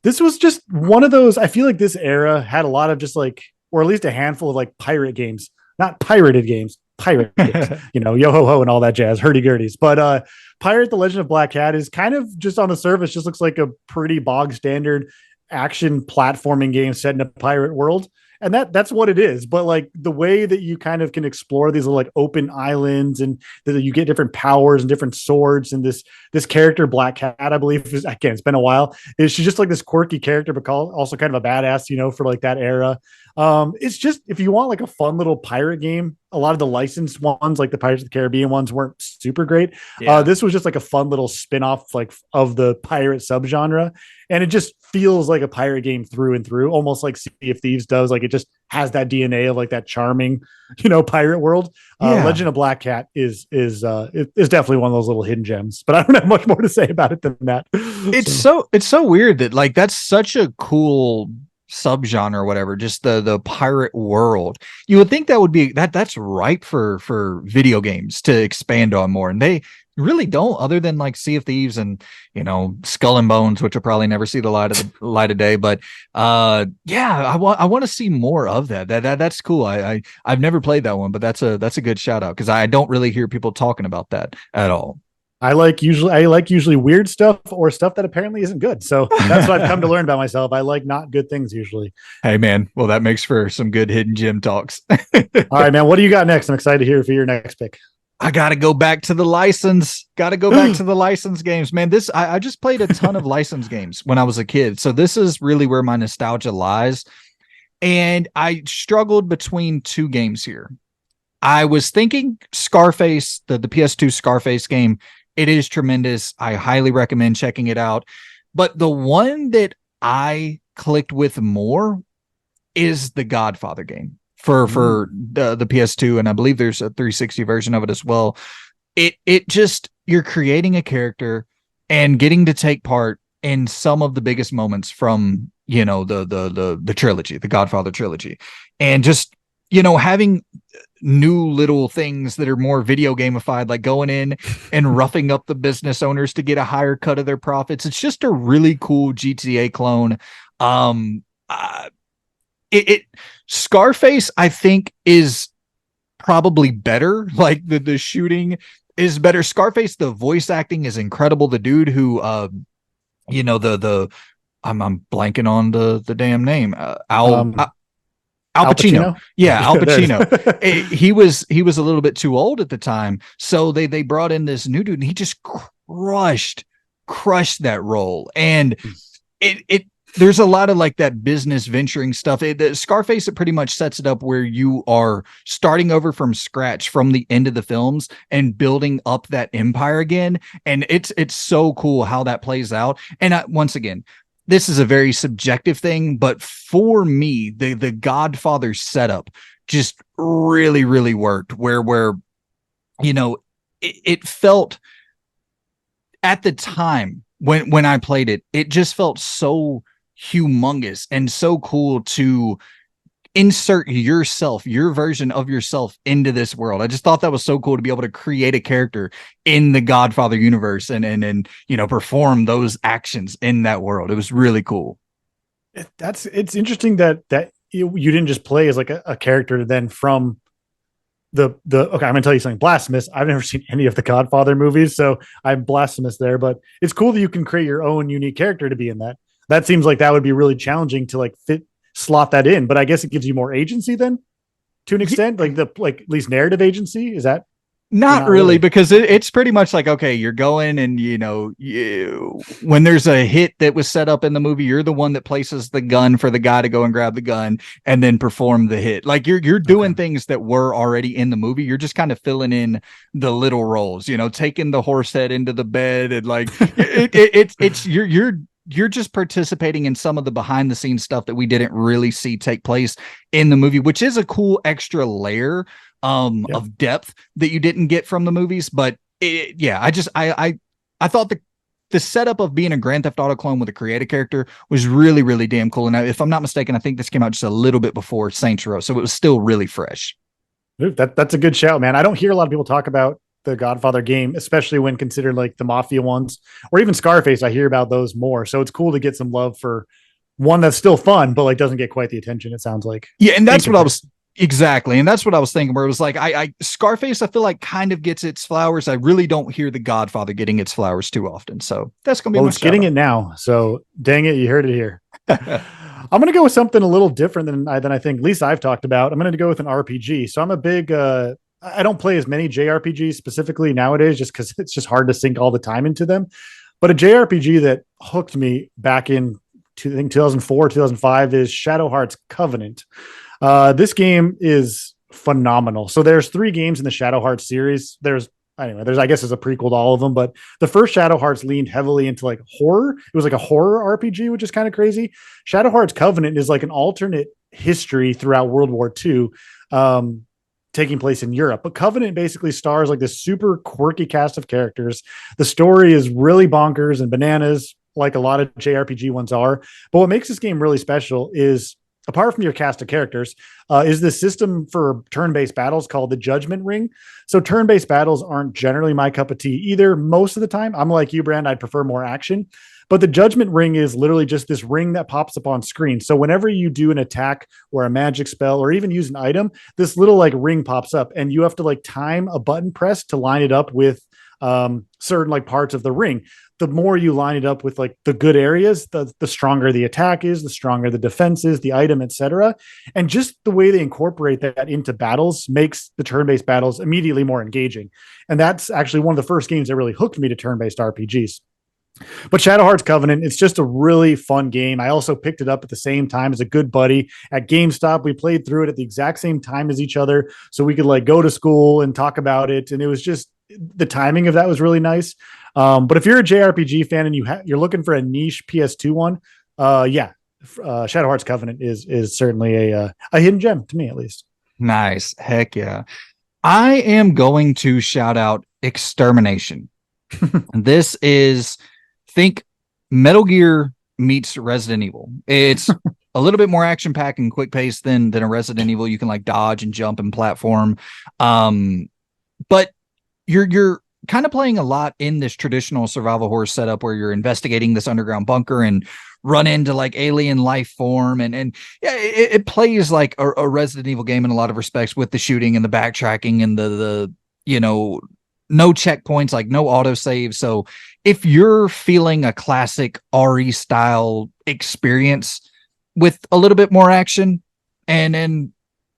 S2: This was just one of those, I feel like this era had a lot of just like, or at least a handful of like pirate games, not pirated games, pirate games, you know, yo ho ho and all that jazz, hurdy-gurdies. But Pirate: The Legend of Black Cat is kind of just on the surface, just looks like a pretty bog standard action platforming game set in a pirate world. and that's what it is. But like the way that you kind of can explore these little like open islands, and that you get different powers and different swords, and this character Black Cat, I believe, again, it's been a while, is she's just like this quirky character, but also kind of a badass, for like that era. It's just, if you want like a fun little pirate game, a lot of the licensed ones, like the Pirates of the Caribbean ones, weren't super great. This was just like a fun little spin-off like of the pirate subgenre, and it just feels like a pirate game through and through, almost like Sea of Thieves does. Like it just has that DNA of like that charming, pirate world. Legend of Black Cat is definitely one of those little hidden gems, but I don't have much more to say about it than that.
S1: It's so weird that like that's such a cool subgenre or whatever, just the pirate world. You would think that would be that's ripe for video games to expand on more, and they really don't, other than like Sea of Thieves and Skull and Bones, which will probably never see the light of day. But I want to see more of that. That's cool. I've never played that one, but that's a good shout out, because I don't really hear people talking about that at all.
S2: I like usually weird stuff, or stuff that apparently isn't good. So that's what I've come to learn about myself. I like not good things usually.
S1: Hey man, well, that makes for some good hidden gem talks.
S2: All right, man. What do you got next? I'm excited to hear for your next pick.
S1: I gotta go back to the license. Gotta go back to the license games, man. I just played a ton of license games when I was a kid, so this is really where my nostalgia lies. And I struggled between two games here. I was thinking Scarface, the PS2 Scarface game. It is tremendous. I highly recommend checking it out. But the one that I clicked with more is the Godfather game for the PS2, and I believe there's a 360 version of it as well. It just, you're creating a character and getting to take part in some of the biggest moments from the trilogy, the Godfather trilogy, and just having new little things that are more video gamified, like going in and roughing up the business owners to get a higher cut of their profits. It's just a really cool GTA clone. Scarface, I think, is probably better. Like the shooting is better. Scarface, the voice acting is incredible. The dude who I'm blanking on the damn name. Al Pacino. Yeah, Al Pacino. he was a little bit too old at the time, so they brought in this new dude, and he just crushed that role. And there's a lot of like that business venturing stuff. Scarface, it pretty much sets it up where you are starting over from scratch from the end of the films and building up that empire again. And it's so cool how that plays out. And once again, this is a very subjective thing, but for me, the Godfather setup just really, really worked, where it felt at the time when I played it, it just felt so humongous and so cool to insert yourself, your version of yourself, into this world. I just thought that was so cool to be able to create a character in the Godfather universe and perform those actions in that world. It was really cool.
S2: It's interesting that you didn't just play as like a character then from the okay, I'm gonna tell you something blasphemous. I've never seen any of the Godfather movies, so I'm blasphemous there, but it's cool that you can create your own unique character to be in that. That seems like that would be really challenging to like slot that in, but I guess it gives you more agency then, to an extent, like at least narrative agency. Is that
S1: not really, because it's pretty much like, okay, you're going and when there's a hit that was set up in the movie, you're the one that places the gun for the guy to go and grab the gun and then perform the hit. Like you're doing things that were already in the movie. You're just kind of filling in the little roles, taking the horse head into the bed, and like you're just participating in some of the behind the scenes stuff that we didn't really see take place in the movie, which is a cool extra layer of depth that you didn't get from the movies. But I thought the setup of being a Grand Theft Auto clone with a creative character was really, really damn cool. And if I'm not mistaken, I think this came out just a little bit before Saints Row, so it was still really fresh.
S2: That's a good shout, man. I don't hear a lot of people talk about the Godfather game, especially when considered like the Mafia ones, or even Scarface. I hear about those more. So it's cool to get some love for one that's still fun, but like doesn't get quite the attention, it sounds like.
S1: Yeah. And that's what I was exactly. And that's what I was thinking, where it was like, Scarface, I feel like kind of gets its flowers. I really don't hear the Godfather getting its flowers too often. So that's going to be,
S2: it's getting it now. So dang it. You heard it here. I'm going to go with something a little different than I think at least I've talked about. I'm going to go with an RPG. So I'm a big, I don't play as many JRPGs specifically nowadays just because it's just hard to sink all the time into them. But a JRPG that hooked me back in, I think 2004, 2005 is Shadow Hearts Covenant. This game is phenomenal. So there's 3 games in the Shadow Hearts series. There's I guess there's a prequel to all of them, but the first Shadow Hearts leaned heavily into like horror. It was like a horror RPG, which is kind of crazy. Shadow Hearts Covenant is like an alternate history throughout World War II, taking place in Europe. But Covenant basically stars like this super quirky cast of characters. The story is really bonkers and bananas, like a lot of JRPG ones are. But what makes this game really special is, apart from your cast of characters, is this system for turn-based battles called the Judgment Ring. So turn-based battles aren't generally my cup of tea either. Most of the time, I'm like you, Brand, I'd prefer more action. But the Judgment Ring is literally just this ring that pops up on screen. So whenever you do an attack or a magic spell or even use an item, this little like ring pops up and you have to like time a button press to line it up with certain like parts of the ring. The more you line it up with like the good areas, the stronger the attack is, the stronger the defense is, the item, etc. And just the way they incorporate that into battles makes the turn-based battles immediately more engaging. And that's actually one of the first games that really hooked me to turn-based RPGs. But Shadow Hearts Covenant, it's just a really fun game. I also picked it up at the same time as a good buddy at GameStop. We played through it at the exact same time as each other, so we could like go to school and talk about it. And it was just, the timing of that was really nice. But if you're a JRPG fan and you're looking for a niche PS2 one, Shadow Hearts Covenant is certainly a hidden gem to me, at least.
S1: Nice. Heck yeah. I am going to shout out Extermination. This is, think Metal Gear meets Resident Evil. It's a little bit more action packed and quick paced than a Resident Evil. You can like dodge and jump and platform. But you're kind of playing a lot in this traditional survival horror setup where you're investigating this underground bunker and run into like alien life form. And yeah, it plays like a Resident Evil game in a lot of respects, with the shooting and the backtracking and the no checkpoints, like no autosave. So if you're feeling a classic RE style experience with a little bit more action and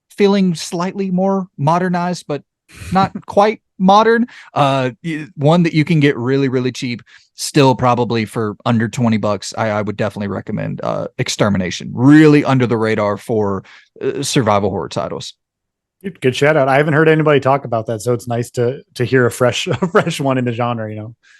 S1: feeling slightly more modernized, but not quite modern, one that you can get really, really cheap, still probably for under $20, I would definitely recommend Extermination. Really under the radar for survival horror titles.
S2: Good shout out. I haven't heard anybody talk about that, so it's nice to hear a fresh one in the genre.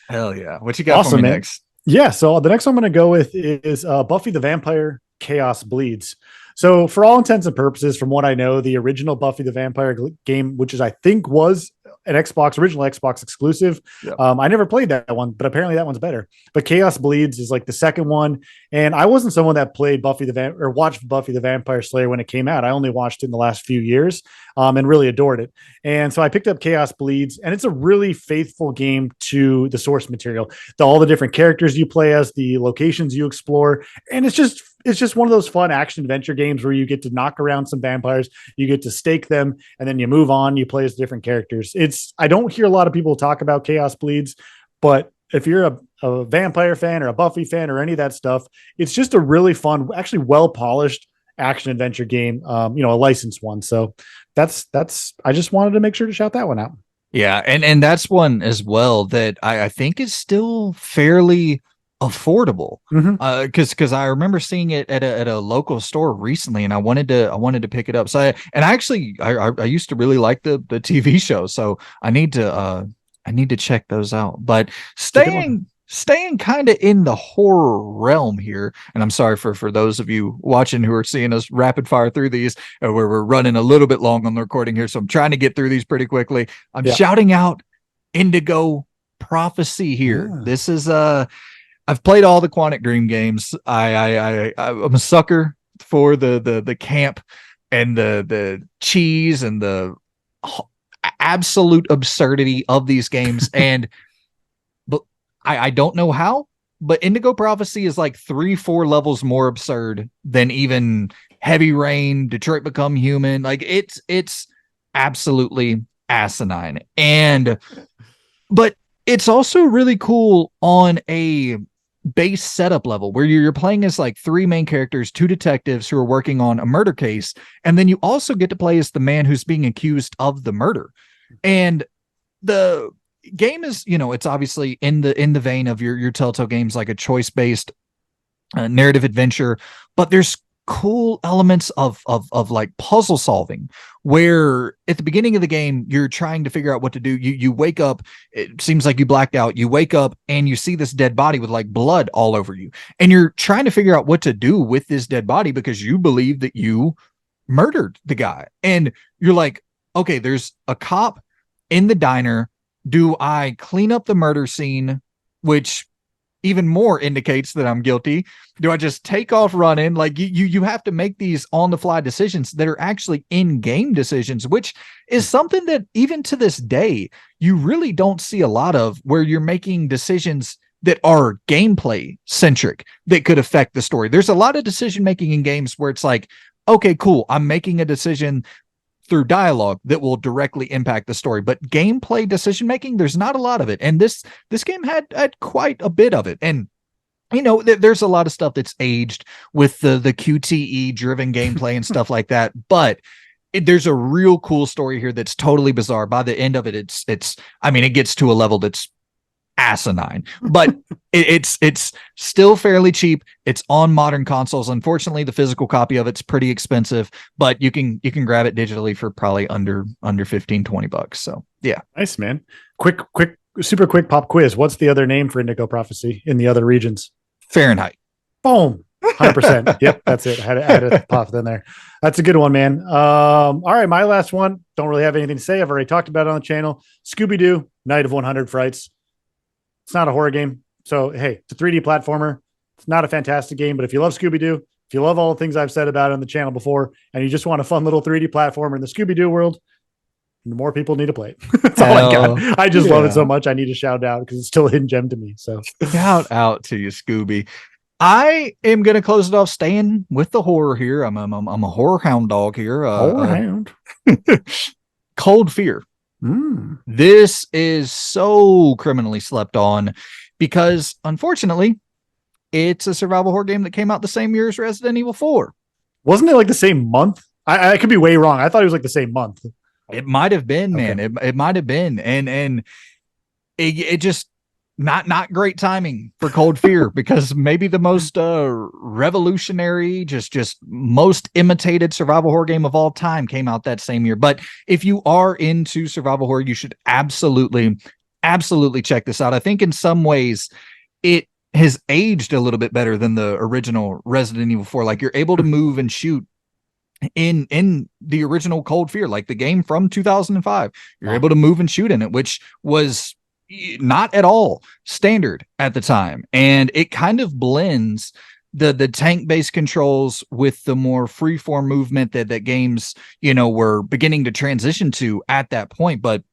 S1: Hell yeah. What you got for me next?
S2: Yeah, so the next one I'm going to go with is Buffy the Vampire Chaos Bleeds. So for all intents and purposes, from what I know, the original Buffy the Vampire game, which I think was an original Xbox exclusive. Yep. I never played that one, but apparently that one's better. But Chaos Bleeds is like the second one. And I wasn't someone that played watched Buffy the Vampire Slayer when it came out. I only watched it in the last few years and really adored it. And so I picked up Chaos Bleeds, and it's a really faithful game to the source material. All the different characters you play as, the locations you explore. And it's just one of those fun action adventure games where you get to knock around some vampires, you get to stake them, and then you move on, you play as different characters. I don't hear a lot of people talk about Chaos Bleeds, but if you're a vampire fan or a Buffy fan or any of that stuff, it's just a really fun, actually well-polished action adventure game, a licensed one. So that's I just wanted to make sure to shout that one out.
S1: Yeah, and that's one as well that I think is still fairly affordable, because I remember seeing it at a local store recently, and I wanted to pick it up. So I used to really like the TV show, so I need to check those out. But staying kind of in the horror realm here, and I'm sorry for those of you watching who are seeing us rapid fire through these, where we're running a little bit long on the recording here, so I'm trying to get through these pretty quickly. I'm shouting out Indigo Prophecy here. Yeah. This is I've played all the Quantic Dream games. I'm a sucker for the camp and the cheese and the absolute absurdity of these games. But I don't know how, but Indigo Prophecy is like 3-4 levels more absurd than even Heavy Rain, Detroit Become Human. Like it's absolutely asinine. But it's also really cool on a base setup level where you're playing as like three main characters, two detectives who are working on a murder case, and then you also get to play as the man who's being accused of the murder. And the game is, it's obviously in the vein of your Telltale games, like a choice based narrative adventure, but there's cool elements of like puzzle solving, where at the beginning of the game you're trying to figure out what to do. You wake up, it seems like you blacked out, you wake up and you see this dead body with like blood all over you, and you're trying to figure out what to do with this dead body because you believe that you murdered the guy. And you're like, okay, there's a cop in the diner. Do I clean up the murder scene, which even more indicates that I'm guilty? Do I just take off running? Like you have to make these on the fly decisions that are actually in-game decisions, which is something that even to this day, you really don't see a lot of, where you're making decisions that are gameplay centric that could affect the story. There's a lot of decision making in games where it's like, okay, cool, I'm making a decision through dialogue that will directly impact the story, but gameplay decision making, there's not a lot of it. And this game had quite a bit of it. And there's a lot of stuff that's aged with the QTE driven gameplay and stuff like that, but there's a real cool story here that's totally bizarre. By the end of it, it gets to a level that's asinine, but it's still fairly cheap. It's on modern consoles. Unfortunately, the physical copy of it's pretty expensive, but you can grab it digitally for probably under $15-20. So yeah.
S2: Nice, man. Super quick pop quiz. What's the other name for Indigo Prophecy in the other regions?
S1: Fahrenheit.
S2: Boom. 100%. Yep, that's it. I had to pop it in there. That's a good one, man. All right, my last one. Don't really have anything to say. I've already talked about it on the channel. Scooby-Doo, Night of 100 Frights. It's not a horror game. So, hey, it's a 3D platformer. It's not a fantastic game, but if you love Scooby-Doo, if you love all the things I've said about it on the channel before, and you just want a fun little 3D platformer in the Scooby-Doo world, more people need to play it. That's all I got. I just love it so much. I need to shout out because it's still a hidden gem to me. So
S1: shout out to you, Scooby. I am going to close it off staying with the horror here. I'm a horror hound dog here.
S2: Horror hound.
S1: Cold Fear. This is so criminally slept on because, unfortunately, it's a survival horror game that came out the same year as Resident Evil 4.
S2: Wasn't it like the same month? I could be way wrong. I thought it was like the same month.
S1: It might have been, man. It might have been. And it just not great timing for Cold Fear because maybe the most revolutionary, just most imitated survival horror game of all time came out that same year. But if you are into survival horror, you should absolutely check this out. I think in some ways it has aged a little bit better than the original Resident Evil 4. Like, you're able to move and shoot in the original Cold Fear, like the game from 2005. You're able to move and shoot in it, which was not at all standard at the time. And it kind of blends the tank-based controls with the more free-form movement that games, were beginning to transition to at that point. But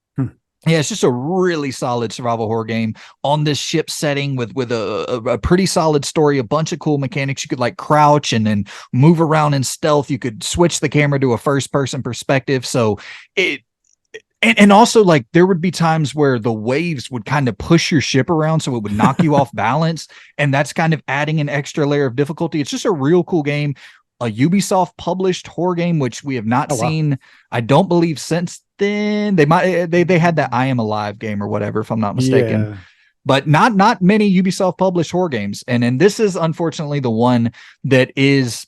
S1: yeah, it's just a really solid survival horror game on this ship setting with a pretty solid story, a bunch of cool mechanics. You could like crouch and then move around in stealth. You could switch the camera to a first-person perspective. So and also, like, there would be times where the waves would kind of push your ship around, so it would knock you off balance, and that's kind of adding an extra layer of difficulty. It's just a real cool game, a Ubisoft published horror game, which we have not seen, I don't believe, since then. They had that I Am Alive game or whatever, if I'm not mistaken. But not many Ubisoft published horror games, and this is unfortunately the one that it's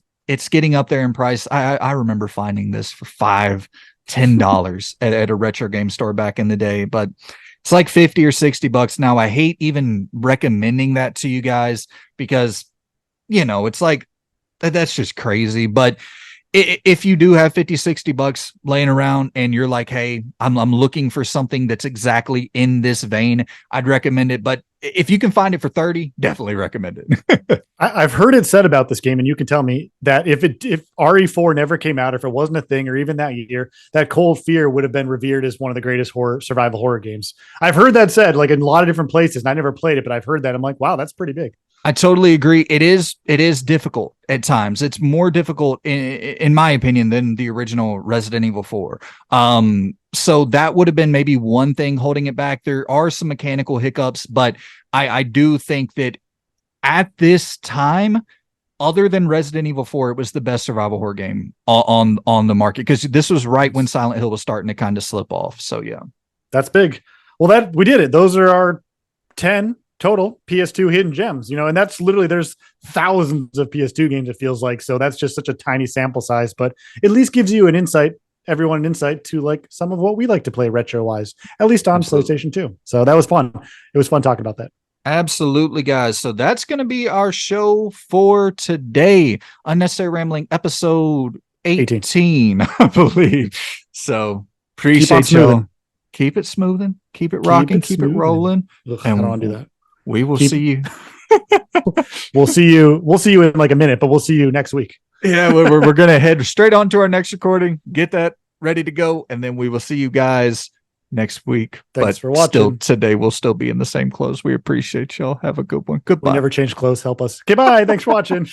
S1: getting up there in price. I remember finding this for $10 at a retro game store back in the day, but it's like $50 or $60 now. I hate even recommending that to you guys because, it's like, that's just crazy. But if you do have $50-$60 laying around and you're like, hey, I'm looking for something that's exactly in this vein, I'd recommend it. But if you can find it for $30, definitely recommend it.
S2: I've heard it said about this game, and you can tell me that if RE4 never came out, if it wasn't a thing, or even that year, that Cold Fear would have been revered as one of the greatest survival horror games. I've heard that said, like, in a lot of different places, and I never played it, but I've heard that. I'm like, wow, that's pretty big.
S1: I totally agree. It is difficult at times. It's more difficult, in my opinion, than the original Resident Evil 4. So that would have been maybe one thing holding it back. There are some mechanical hiccups, but I do think that at this time, other than Resident Evil 4, it was the best survival horror game on the market, because this was right when Silent Hill was starting to kind of slip off. So yeah,
S2: that's big. Well, we did it. Those are our 10 total PS2 hidden gems, and that's literally, there's thousands of PS2 games, it feels like. So that's just such a tiny sample size, but at least gives you everyone an insight to like some of what we like to play retro wise, at least on PlayStation 2. So that was fun. It was fun talking about that.
S1: Absolutely, guys. So that's going to be our show for today. Unnecessary Rambling episode 18, I believe. So appreciate y'all. Keep it smoothing. Keep it rocking. Keep it rolling.
S2: Ugh, and I don't want to do that.
S1: We will see you.
S2: We'll see you in like a minute, but we'll see you next week.
S1: Yeah, we're going to head straight on to our next recording, get that ready to go, and then we will see you guys next week.
S2: Thanks for watching.
S1: Today we'll still be in the same clothes. We appreciate y'all. Have a good one. Goodbye.
S2: We never change clothes. Help us. Okay, bye. Thanks for watching.